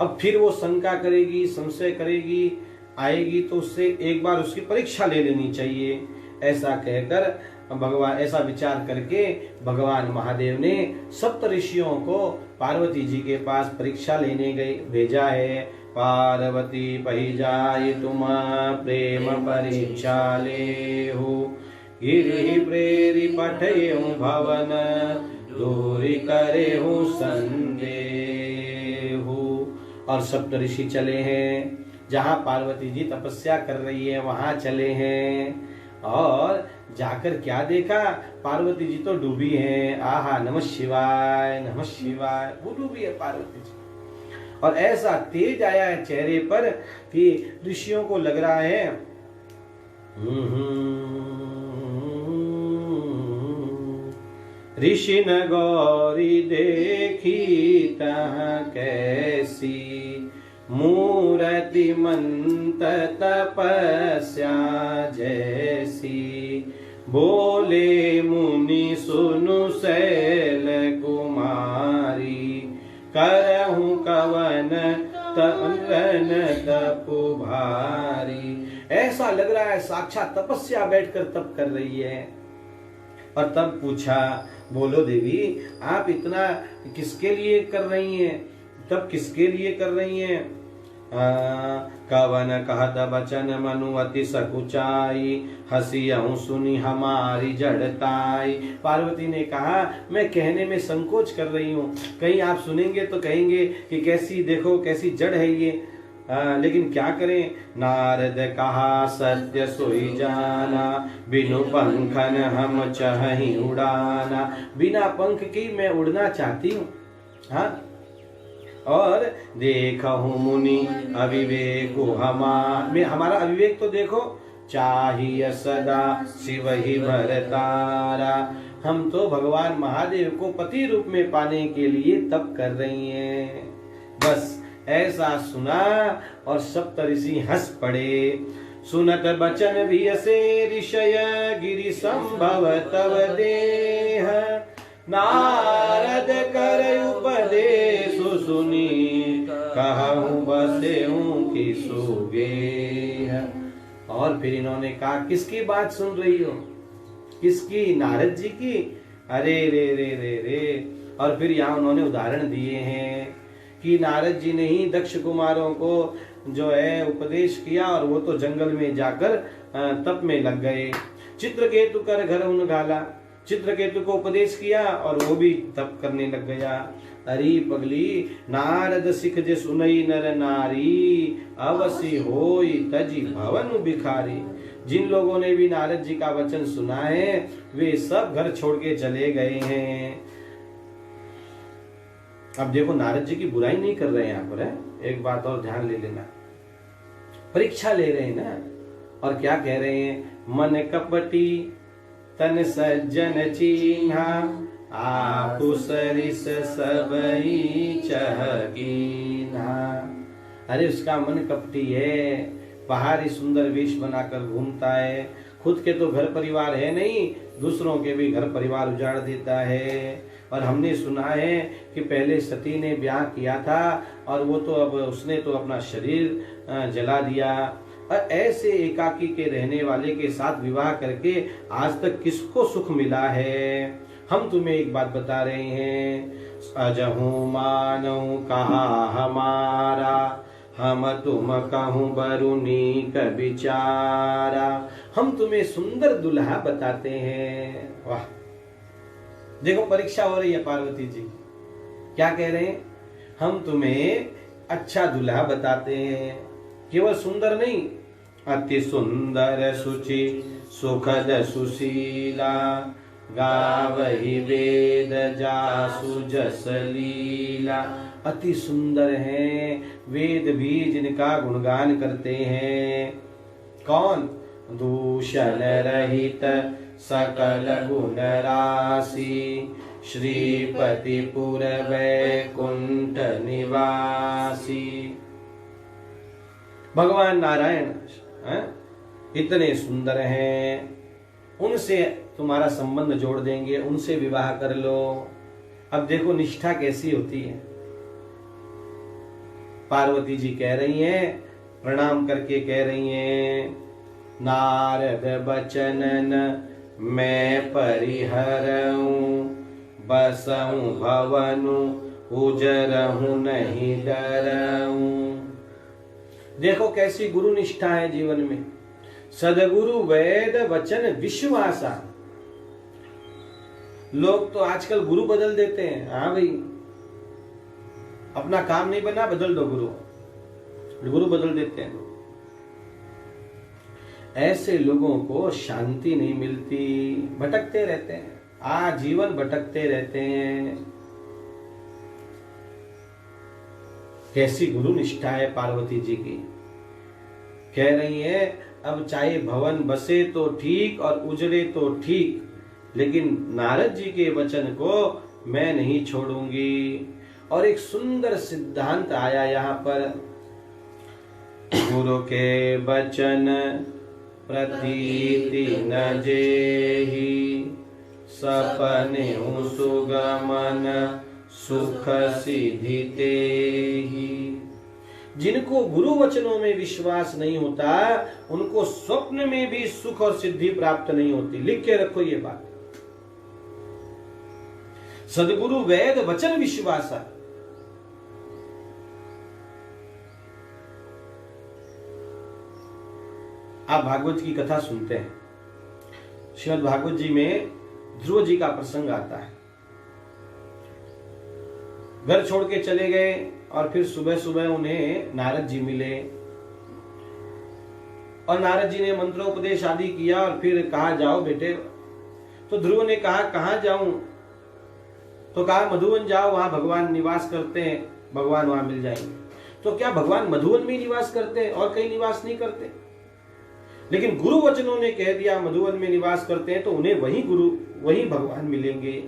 अब फिर वो शंका करेगी, संशय करेगी, आएगी तो उससे एक बार उसकी परीक्षा ले लेनी चाहिए। ऐसा कहकर भगवान, ऐसा विचार करके भगवान महादेव ने सप्त ऋषियों को पार्वती जी के पास परीक्षा लेने गए भेजा है। पार्वती पही जाय तुम प्रेम परीक्षा ले हो, गिरि प्रेरी पठे भवन दूरी करे हूँ संदेह। और सप्त ऋषि चले हैं, जहाँ पार्वती जी तपस्या कर रही है वहां चले हैं। और जाकर क्या देखा, पार्वती जी तो डूबी हैं। आहा, नमः शिवाय नमः शिवाय, वो डूबी है पार्वती जी। और ऐसा तेज आया है चेहरे पर कि ऋषियों को लग रहा है ऋषि न गौरी देखी तह कैसी, मूर्ति मंत तपस्या जैसी। बोले मुनि सुनु शैल कुमारी, करहूं कवन तन तपु भारी। ऐसा लग रहा है साक्षात तपस्या बैठकर तप कर रही है। और तब पूछा, बोलो देवी आप इतना किसके लिए कर रही हैं? तब किसके लिए कर रही हैं? कवन कहत बचन मनु अति सकुचाई, हंसियहूं सुनी हमारी जड़ताई। पार्वती ने कहा मैं कहने में संकोच कर रही हूँ, कहीं आप सुनेंगे तो कहेंगे कि कैसी, देखो कैसी जड़ है ये। लेकिन क्या करें? नारद कहा सत्य सोई जाना, बिनु पंखन हम चाहि उड़ाना। बिना पंख की मैं उड़ना चाहती हूँ। हाँ, और देखहूं मुनि अविवेक हमारा अविवेक तो देखो, चाहिए सदा शिव ही भरतारा। हम तो भगवान महादेव को पति रूप में पाने के लिए तप कर रही हैं। बस ऐसा सुना और सप्त ऋषि हंस पड़े। सुनत बचन भी से ऋषय गिरि संभव तव देह, नारद कर उपदेश सुनी, कहूँ बसे हूँ कि सुगे। और फिर इन्होंने कहा किसकी बात सुन रही हो? किसकी? नारद जी की? अरे रे रे रे रे। और फिर यहाँ उन्होंने उदाहरण दिए हैं कि नारद जी ने ही दक्ष कुमारों को जो है उपदेश किया और वो तो जंगल में जाकर तप में लग गए। चित्रकेतु कर घर उन गाला, चित्रकेतु को उपदेश किया और वो भी तप करने लग गया। अरे पगली, नारद सिख जे सुनई नर नारी, अवसी होई तजी भवन भिखारी। जिन लोगों ने भी नारद जी का वचन सुना है वे सब घर छोड़ के चले गए हैं। अब देखो नारद जी की बुराई नहीं कर रहे हैं यहाँ पर, है? एक बात और ध्यान ले लेना, परीक्षा ले रहे हैं ना। और क्या कह रहे हैं? मन कपटी तन सज्जन चीन्हा, आपु सरिस सबई चहकीना। अरे उसका मन कपटी है, बाहरी सुंदर वेश बनाकर घूमता है, खुद के तो घर परिवार है नहीं, दूसरों के भी घर परिवार उजाड़ देता है। और हमने सुना है कि पहले सती ने ब्याह किया था और वो तो अब उसने तो अपना शरीर जला दिया। और ऐसे एकाकी के रहने वाले के साथ विवाह करके आज तक किसको सुख मिला है? हम तुम्हें एक बात बता रहे हैं, अजहू मानव कहा हमारा, हम तुम कहूँ बरुनी का बिचारा। हम तुम्हें सुंदर दुल्हा बताते हैं। वाह, देखो परीक्षा हो रही है पार्वती जी, क्या कह रहे हैं? हम तुम्हें अच्छा दुल्हा बताते हैं। केवल सुंदर नहीं, अति सुंदर सुचि सुखद सुशीला, गावहि वेद जासु जस लीला। अति सुंदर हैं, वेद भी जिनका गुणगान करते हैं। कौन? दूषण रहित सकल गुण राशि, श्रीपति पुर वैकुंठ निवासी। भगवान नारायण इतने सुंदर हैं, उनसे तुम्हारा संबंध जोड़ देंगे, उनसे विवाह कर लो। अब देखो निष्ठा कैसी होती है। पार्वती जी कह रही हैं, प्रणाम करके कह रही हैं, नारद बचनन मैं परिहरऊं, बसऊं भवनु उजरहूं नहीं डरऊं। देखो कैसी गुरु निष्ठा है जीवन में। सदगुरु वेद वचन विश्वासा। लोग तो आजकल गुरु बदल देते हैं। हाँ भाई, अपना काम नहीं बना, बदल दो गुरु बदल देते हैं। ऐसे लोगों को शांति नहीं मिलती, भटकते रहते हैं, आजीवन भटकते रहते हैं। कैसी गुरु निष्ठा है पार्वती जी की। कह रही है, अब चाहे भवन बसे तो ठीक और उजड़े तो ठीक, लेकिन नारद जी के वचन को मैं नहीं छोड़ूंगी। और एक सुंदर सिद्धांत आया यहाँ पर, गुरु के वचन प्रतीति न जेहि, सपने सुगमन सुख सिद्धि तेहि। जिनको गुरु वचनों में विश्वास नहीं होता, उनको स्वप्न में भी सुख और सिद्धि प्राप्त नहीं होती। लिख के रखो ये बात। सदगुरु वेद वचन विश्वासा। आप भागवत की कथा सुनते हैं। श्रीमद् भागवत जी में ध्रुव जी का प्रसंग आता है। घर छोड़ के चले गए और फिर सुबह सुबह उन्हें नारद जी मिले और नारद जी ने मंत्रोपदेश आदि किया और फिर कहा, जाओ बेटे। तो ध्रुव ने कहा, कहां जाऊं? तो कहा, मधुवन जाओ, वहां भगवान निवास करते हैं, भगवान वहां मिल जाएंगे। तो क्या भगवान मधुवन में निवास करते हैं और कहीं निवास नहीं करते? लेकिन गुरु वचनों ने कह दिया मधुवन में निवास करते हैं, तो उन्हें वही भगवान मिलेंगे।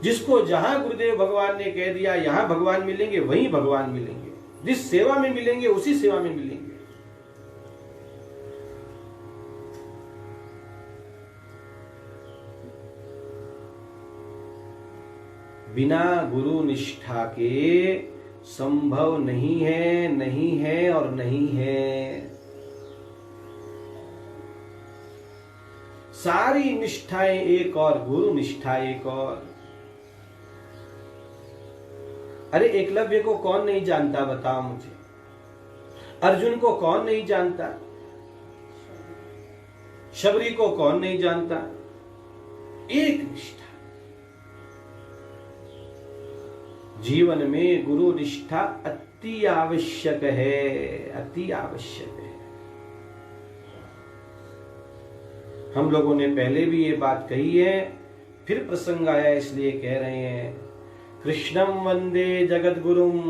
जिसको जहां गुरुदेव भगवान ने कह दिया यहां भगवान मिलेंगे, वहीं भगवान मिलेंगे। जिस सेवा में मिलेंगे उसी सेवा में मिलेंगे। बिना गुरु निष्ठा के संभव नहीं है, नहीं है और नहीं है। सारी निष्ठाएं एक और, गुरु निष्ठा एक और। अरे एकलव्य को कौन नहीं जानता, बताओ मुझे। अर्जुन को कौन नहीं जानता, शबरी को कौन नहीं जानता। एक निष्ठा। जीवन में गुरु निष्ठा अति आवश्यक है, अति आवश्यक है। हम लोगों ने पहले भी ये बात कही है, फिर प्रसंग आया इसलिए कह रहे हैं। कृष्णम वंदे जगत गुरुम,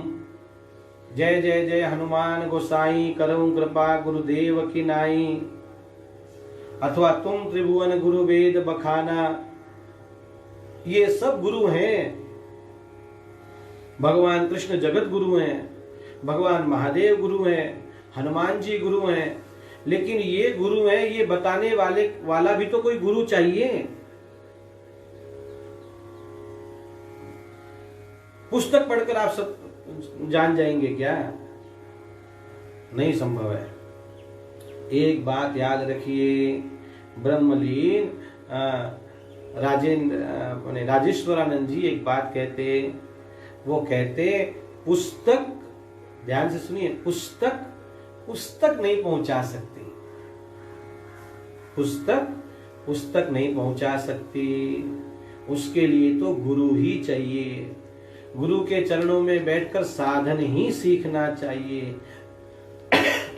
जय जय जय हनुमान गोसाई, करऊं कृपा गुरुदेव की नाई। अथवा तुम त्रिभुवन गुरु वेद बखाना, ये सब गुरु हैं। भगवान कृष्ण जगत गुरु हैं, भगवान महादेव गुरु हैं, हनुमान जी गुरु हैं। लेकिन ये गुरु हैं, ये बताने वाला भी तो कोई गुरु चाहिए। पुस्तक पढ़कर आप सब जान जाएंगे क्या? नहीं संभव है। एक बात याद रखिए, ब्रह्मलीन राजेश्वरानंद जी एक बात कहते, वो कहते पुस्तक, ध्यान से सुनिए, पुस्तक नहीं पहुंचा सकती, पुस्तक नहीं पहुंचा सकती, उसके लिए तो गुरु ही चाहिए। गुरु के चरणों में बैठकर साधन ही सीखना चाहिए,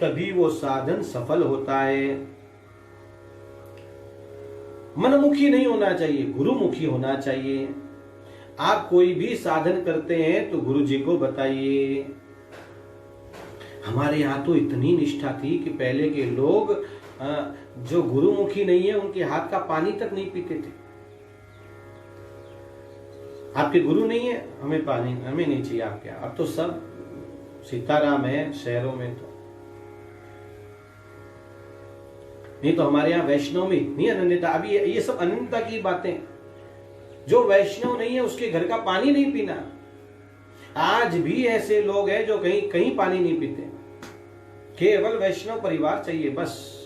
तभी वो साधन सफल होता है। मनमुखी नहीं होना चाहिए, गुरुमुखी होना चाहिए। आप कोई भी साधन करते हैं तो गुरु जी को बताइए। हमारे यहाँ तो इतनी निष्ठा थी कि पहले के लोग जो गुरुमुखी नहीं है उनके हाथ का पानी तक नहीं पीते थे। आपके गुरु नहीं है, हमें पानी, हमें नहीं चाहिए आपके। अब तो सब सीताराम है शहरों में, तो नहीं तो हमारे यहाँ वैष्णव में इतनी अनन्यता। अभी ये सब अनन्यता की बातें, जो वैष्णव नहीं है उसके घर का पानी नहीं पीना। आज भी ऐसे लोग हैं जो कहीं पानी नहीं पीते, केवल वैष्णव परिवार चाहिए बस।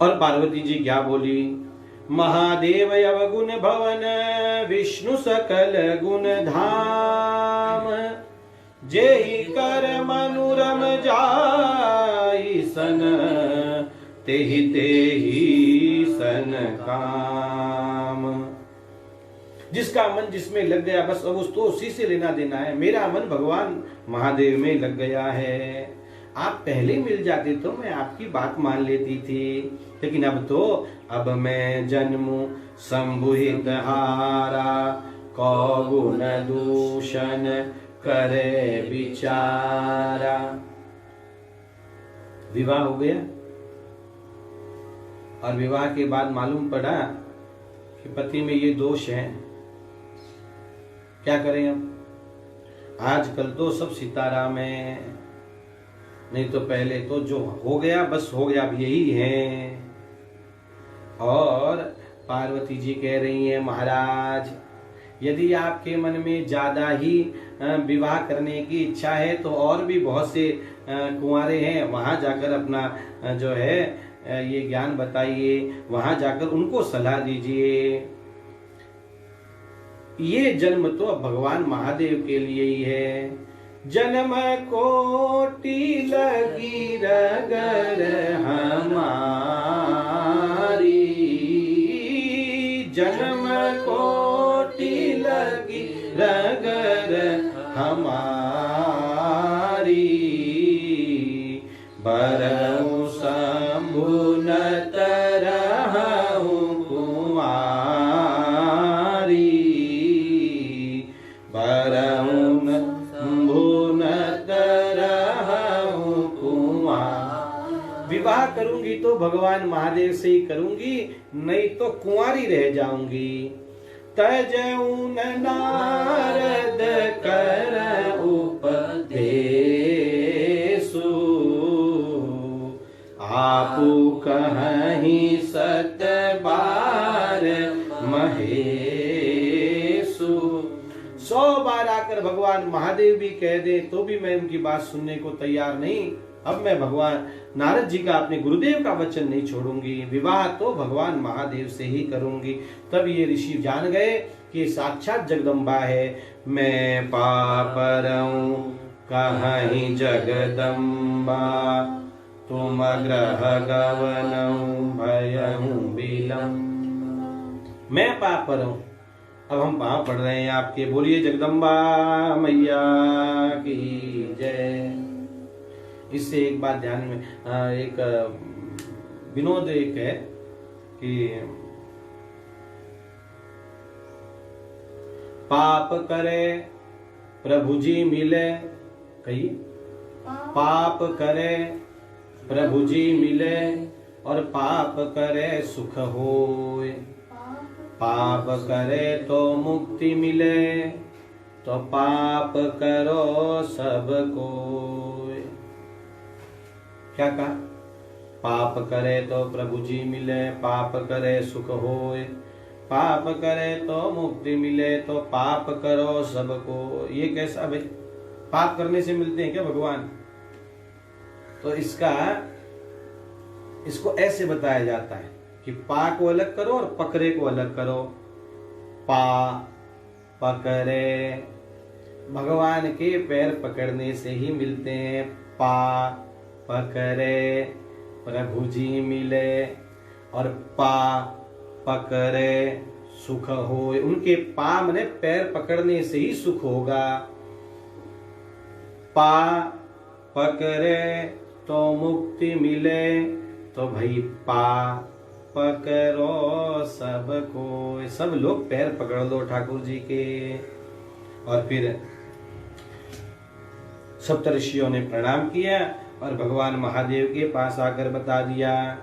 और पार्वती जी क्या बोली? महादेव अवगुण भवन विष्णु सकल गुण धाम, जेहि कर मनुरम जाई सन, तेहि तेहि सन काम। जिसका मन जिसमें लग गया बस अब उसको उसी से लेना देना है। मेरा मन भगवान महादेव में लग गया है। आप पहले मिल जाते तो मैं आपकी बात मान लेती थी, लेकिन अब मैं जन्मू संबुहित हारा, कौ गुण दूषण करे विचारा। विवाह हो गया और विवाह के बाद मालूम पड़ा कि पति में ये दोष है। क्या करें अब? आजकल तो सब सीताराम है, नहीं तो पहले तो जो हो गया बस हो गया, अब यही है। और पार्वती जी कह रही हैं, महाराज यदि आपके मन में ज्यादा ही विवाह करने की इच्छा है तो और भी बहुत से कुंवारे हैं, वहां जाकर अपना जो है ये ज्ञान बताइए, वहां जाकर उनको सलाह दीजिए। ये जन्म तो अब भगवान महादेव के लिए ही है। जन्म कोटि लगी रगर हमारी, जन्म कोटि लगी रगर हमारी, बरऊ शंभु न तरहु कुमारी, बरऊ विवाह करूंगी तो भगवान महादेव से ही करूंगी, नहीं तो कुंवारी रह जाऊंगी। तजऊन नारद कर उपदेशु, आपू कहीं सत बार महेशु। 100 बार आकर भगवान महादेव भी कह दे तो भी मैं उनकी बात सुनने को तैयार नहीं। अब मैं भगवान नारद जी का, अपने गुरुदेव का वचन नहीं छोड़ूंगी। विवाह तो भगवान महादेव से ही करूंगी। तब ये ऋषि जान गए कि साक्षात जगदम्बा है। मैं पापरऊं कहीं जगदम्बा, तुम ग्रह गवनऊं भयऊं विलंब। मैं पापरऊं, अब हम पाँव पढ़ रहे हैं आपके। बोलिए जगदम्बा मैया की जय। इससे एक बात ध्यान में, एक विनोद एक है कि पाप करे प्रभु जी मिले, कहिए पाप करे प्रभु जी मिले, और पाप करे सुख होए। पाप करे तो मुक्ति मिले, तो पाप करो सबको। क्या कहा? पाप करे तो प्रभु जी मिले, पाप करे सुख होए। पाप करे तो मुक्ति मिले, तो पाप करो सबको। ये कैसा भाई, पाप करने से मिलते हैं क्या भगवान? तो इसको ऐसे बताया जाता है कि पा को अलग करो और पकड़े को अलग करो। पा पकड़े, भगवान के पैर पकड़ने से ही मिलते हैं। पा पकड़े, प्रभु जी मिले, और पा पकड़े, सुख हो। उनके पा मने पैर पकड़ने से ही सुख होगा। पा पकड़े तो मुक्ति मिले, तो भाई पा पकड़ो सबको। सब लोग पैर पकड़ लो ठाकुर जी के। और फिर सप्तऋषियों ने प्रणाम किया और भगवान महादेव के पास आकर बता दिया।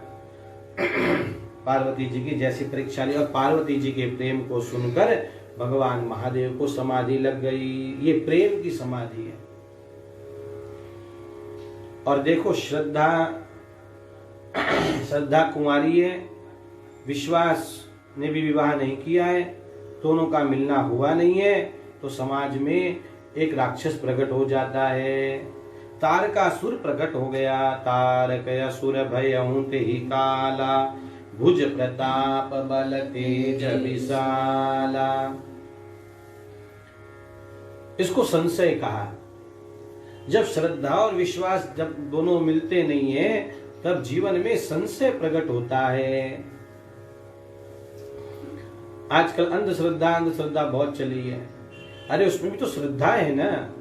पार्वती जी की जैसी परीक्षा ली, और पार्वती जी के प्रेम को सुनकर भगवान महादेव को समाधि लग गई। ये प्रेम की समाधि है। और देखो, श्रद्धा कुंवारी है, विश्वास ने भी विवाह नहीं किया है, दोनों का मिलना हुआ नहीं है, तो समाज में एक राक्षस प्रकट हो जाता है। तारकासुर प्रकट हो गया। तारकयासुर भयहु तेहि काला, भुज प्रताप बल तेज विशाला। इसको संशय कहा। जब श्रद्धा और विश्वास जब दोनों मिलते नहीं है, तब जीवन में संशय प्रकट होता है। आजकल अंधश्रद्धा बहुत चली है। अरे उसमें भी तो श्रद्धा है ना।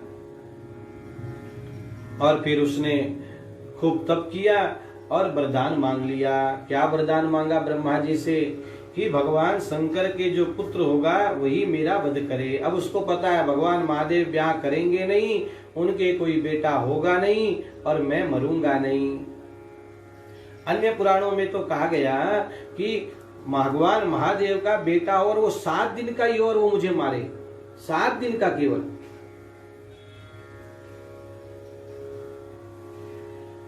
और फिर उसने खूब तप किया और वरदान मांग लिया। क्या वरदान मांगा ब्रह्मा जी से? कि भगवान शंकर के जो पुत्र होगा वही मेरा वध करे। अब उसको पता है भगवान महादेव ब्याह करेंगे नहीं, उनके कोई बेटा होगा नहीं, और मैं मरूंगा नहीं। अन्य पुराणों में तो कहा गया कि भगवान महादेव का बेटा और वो 7 दिन का ही, और वो मुझे मारे। 7 दिन का केवल।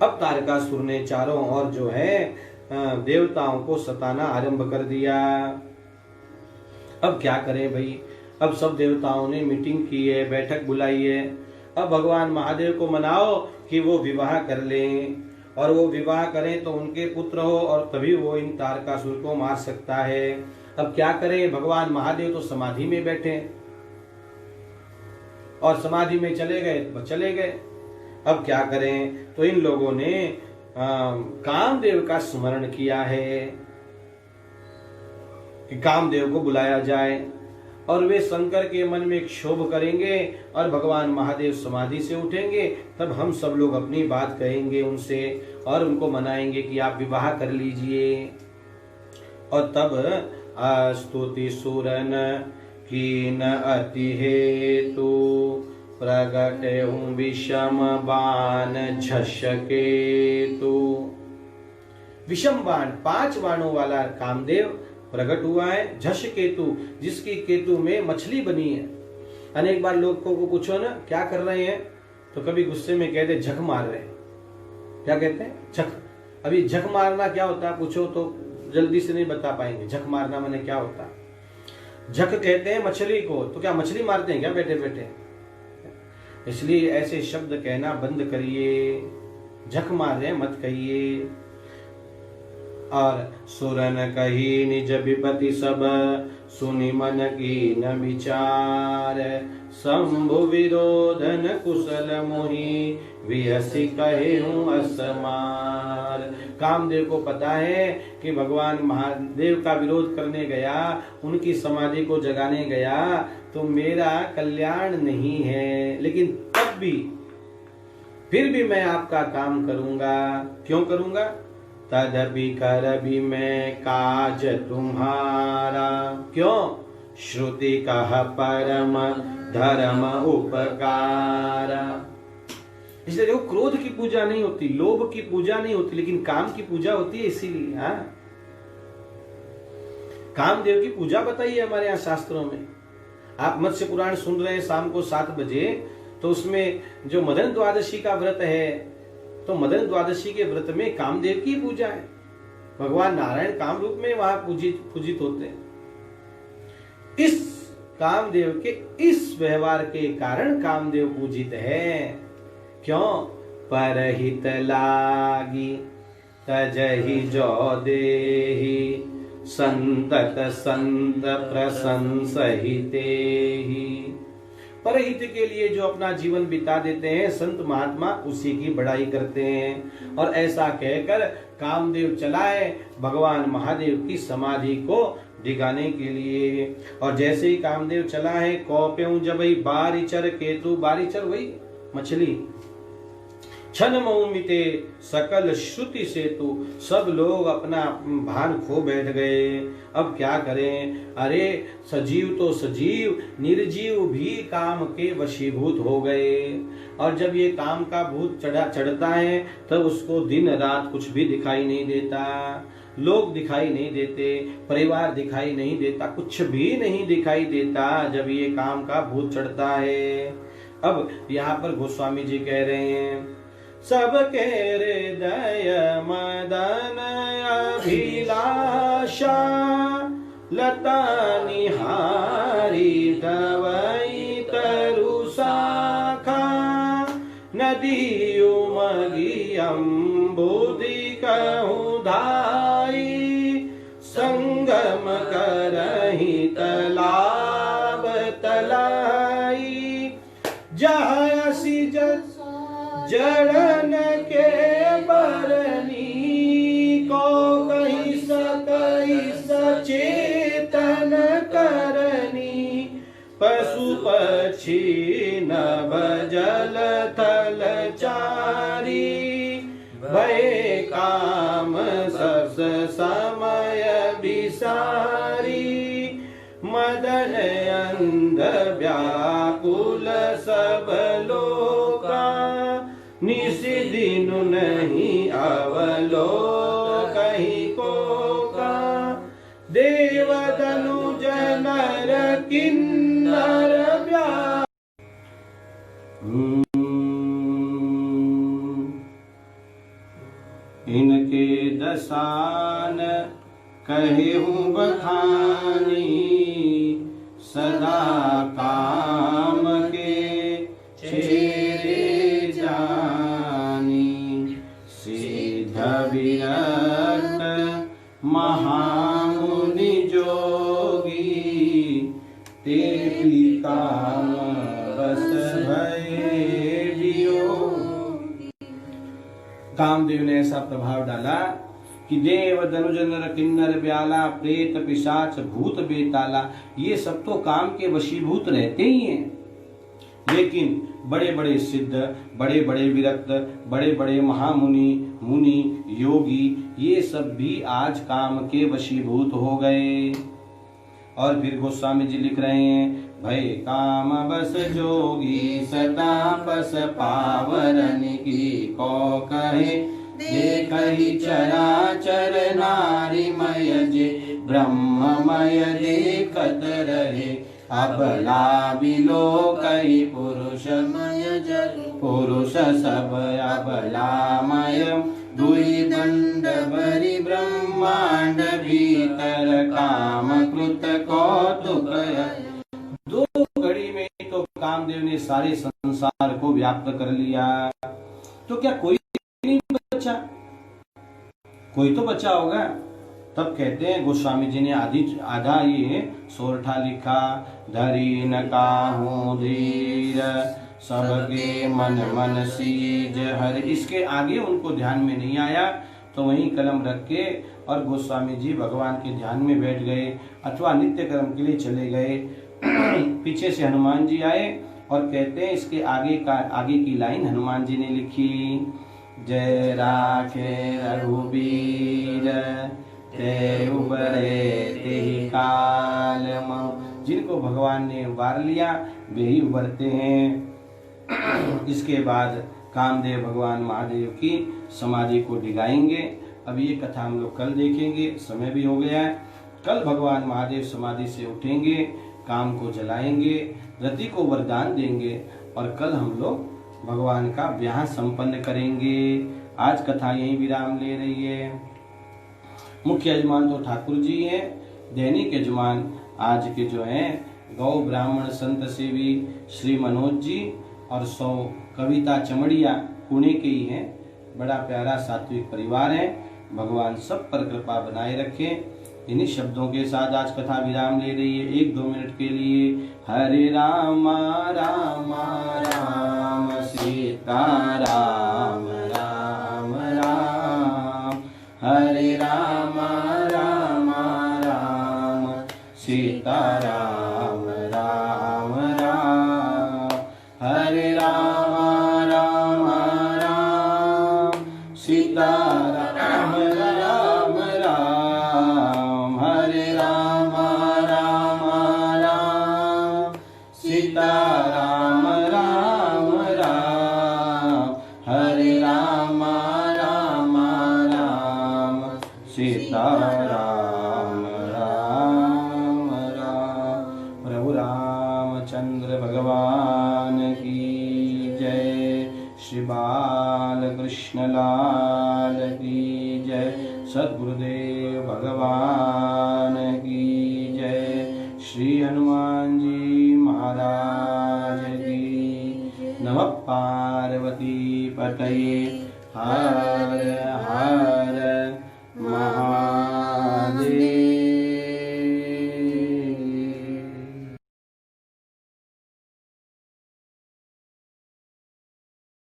अब तारकासुर ने चारों ओर जो है देवताओं को सताना आरंभ कर दिया। अब क्या करें भाई? अब सब देवताओं ने मीटिंग की है, बैठक बुलाई है। अब भगवान महादेव को मनाओ कि वो विवाह कर लें, और वो विवाह करें तो उनके पुत्र हो, और तभी वो इन तारकासुर को मार सकता है। अब क्या करें? भगवान महादेव तो समाधि में बैठे, और समाधि में चले गए तो चले गए। अब क्या करें? तो इन लोगों ने कामदेव का स्मरण किया है कि कामदेव को बुलाया जाए, और वे शंकर के मन में क्षोभ करेंगे, और भगवान महादेव समाधि से उठेंगे। तब हम सब लोग अपनी बात कहेंगे उनसे, और उनको मनाएंगे कि आप विवाह कर लीजिए। और तब स्तुति सुरन कीन अति हेतु, प्रगटे विषम बाण झषकेतु। विषम बाण, 5 बाणों वाला कामदेव प्रकट हुआ है। झष केतु, जिसकी केतु में मछली बनी है। अनेक बार लोगों को पूछो ना क्या कर रहे हैं, तो कभी गुस्से में कहते झक मार रहे हैं। क्या कहते हैं? झक। अभी झक मारना क्या होता है पूछो तो जल्दी से नहीं बता पाएंगे। झक मारना माने क्या होता है? झक कहते हैं मछली को। तो क्या मछली मारते हैं क्या बैठे बैठे? इसलिए ऐसे शब्द कहना बंद करिए। झक मार रहे मत कहिए। और सुरन कही निज विपति सब, सुनि मन की न विचार। शंभु विरोधन कुशल मोहि, विहसी कहे हूँ असमार। कामदेव को पता है कि भगवान महादेव का विरोध करने गया, उनकी समाधि को जगाने गया तो मेरा कल्याण नहीं है, लेकिन तब भी फिर भी मैं आपका काम करूंगा। क्यों करूंगा? तदपि करबि मैं काज तुम्हारा। क्यों? श्रुति कह परम धर्म उपकारा। इसलिए देखो, क्रोध की पूजा नहीं होती, लोभ की पूजा नहीं होती, लेकिन काम की पूजा होती है। इसीलिए कामदेव की पूजा बताइए हमारे यहाँ शास्त्रों में। आप मत्स्य पुराण सुन रहे हैं शाम को 7 बजे, तो उसमें जो मदन द्वादशी का व्रत है, तो मदन द्वादशी के व्रत में कामदेव की पूजा है। भगवान नारायण काम रूप में वहां पूजित होते हैं। इस कामदेव के इस व्यवहार के कारण कामदेव पूजित है। क्यों? परहित लागी तजहि जो देहि, संतत संत प्रशंसहिते ही। परहित के लिए जो अपना जीवन बिता देते हैं, संत महात्मा उसी की बड़ाई करते हैं। और ऐसा कहकर कामदेव चलाए भगवान महादेव की समाधि को दिखाने के लिए। और जैसे ही कामदेव चला है, कौप्यों जब बारिचर केतु, बारिचर वही मछली, छन मौमिते सकल श्रुति सेतु, सब लोग अपना भान खो बैठ गए। अब क्या करें? अरे सजीव तो सजीव, निर्जीव भी काम के वशीभूत हो गए। और जब ये काम का भूत चढ़ता है तब उसको दिन रात कुछ भी दिखाई नहीं देता, लोग दिखाई नहीं देते, परिवार दिखाई नहीं देता, कुछ भी नहीं दिखाई देता जब ये काम का भूत चढ़ता है। अब यहाँ पर गोस्वामी जी कह रहे हैं, सबके हृदय मदन अभिलाषा, लता निहारी दवई तरु शाखा, नदी उमगी अम्बुदि कहूँ धाई, संगम करहि तालाब तलाई, जहसी जड़न के बरनी को कहीं सचेतन करनी, पशु पक्षी नभ जल थल चारी, भय काम सस समय विसारी, मदन अंध व्याकुल सब लोका, निशिदिनु नहीं अवलो कहीं को का, देव धनुज नर किन्नर व्या। इनके दसान कहे हूँ बखानी, सदा काम के चेरे जानी, सिद्ध विरक्त महामुनि जोगी, ते काम बस भये वियोगी। कामदेव ने ऐसा प्रभाव डाला कि देव धनुज नर किन्नर ब्याला, प्रेत पिशाच भूत बेताला, ये सब तो काम के वशीभूत रहते ही हैं। लेकिन बड़े बड़े सिद्ध, बड़े बड़े विरक्त, बड़े बड़े महामुनि, मुनि, योगी, ये सब भी आज काम के वशीभूत हो गए। और फिर गोस्वामी जी लिख रहे हैं, भय काम बस जोगी, सदा बस पावरन की को कहे, देखहि चराचर नारीमय जे, ब्रह्ममय देखत रहे, अबला विलोकहि पुरुषमय जल, पुरुष सब अबलामय, दुई दंड भरी ब्रह्मांड भीतर, काम कृत कौतुक। दो घड़ी में तो कामदेव ने सारे संसार को व्याप्त कर लिया, तो क्या कोई नहीं बचा? कोई तो बचा होगा। तब कहते हैं गोस्वामी जी ने आधा ये सोरठा लिखा, धरी न काहू धीर, सबके मन मन सीज हर। इसके आगे उनको ध्यान में नहीं आया, तो वहीं कलम रख के और गोस्वामी जी भगवान के ध्यान में बैठ गए अथवा नित्य कर्म के लिए चले गए। पीछे से हनुमान जी आए और कहते हैं इसके आगे की लाइन हनुमान जी ने लिखी, जय राखे रघुबीर, ते उबरे ते काल। जिनको भगवान ने उबार लिया वे ही उबरते हैं। इसके बाद कामदेव भगवान महादेव की समाधि को डिगाएंगे। अब ये कथा हम लोग कल देखेंगे, समय भी हो गया है। कल भगवान महादेव समाधि से उठेंगे, काम को जलाएंगे, रति को वरदान देंगे और कल हम लोग भगवान का ब्याह संपन्न करेंगे। आज कथा यहीं विराम ले रही है। मुख्य यजमान तो ठाकुर जी हैं, दैनिक यजमान आज के जो हैं गौ ब्राह्मण संत सेवी श्री मनोज जी और 100 कविता चमड़िया पुणे के ही हैं। बड़ा प्यारा सात्विक परिवार है। भगवान सब पर कृपा बनाए रखें। इन्हीं शब्दों के साथ आज कथा विराम ले रही है 1-2 मिनट के लिए। हरे राम राम राम सीता राम राम राम, हरे राम राम राम सीता राम राम राम, हरे राम राम राम सीता राम राम राम, हरे राम राम राम सीता राम राम राम, हरे राम राम राम सीता राम राम राम। प्रभु रामचंद्र भगवान की जय। श्री बाल कृष्ण लाल की जय। सद्गुरुदेव भगवान की जय। श्री हनुमान जी महाराज की। नमः पार्वती पतये। हर हर महादेव।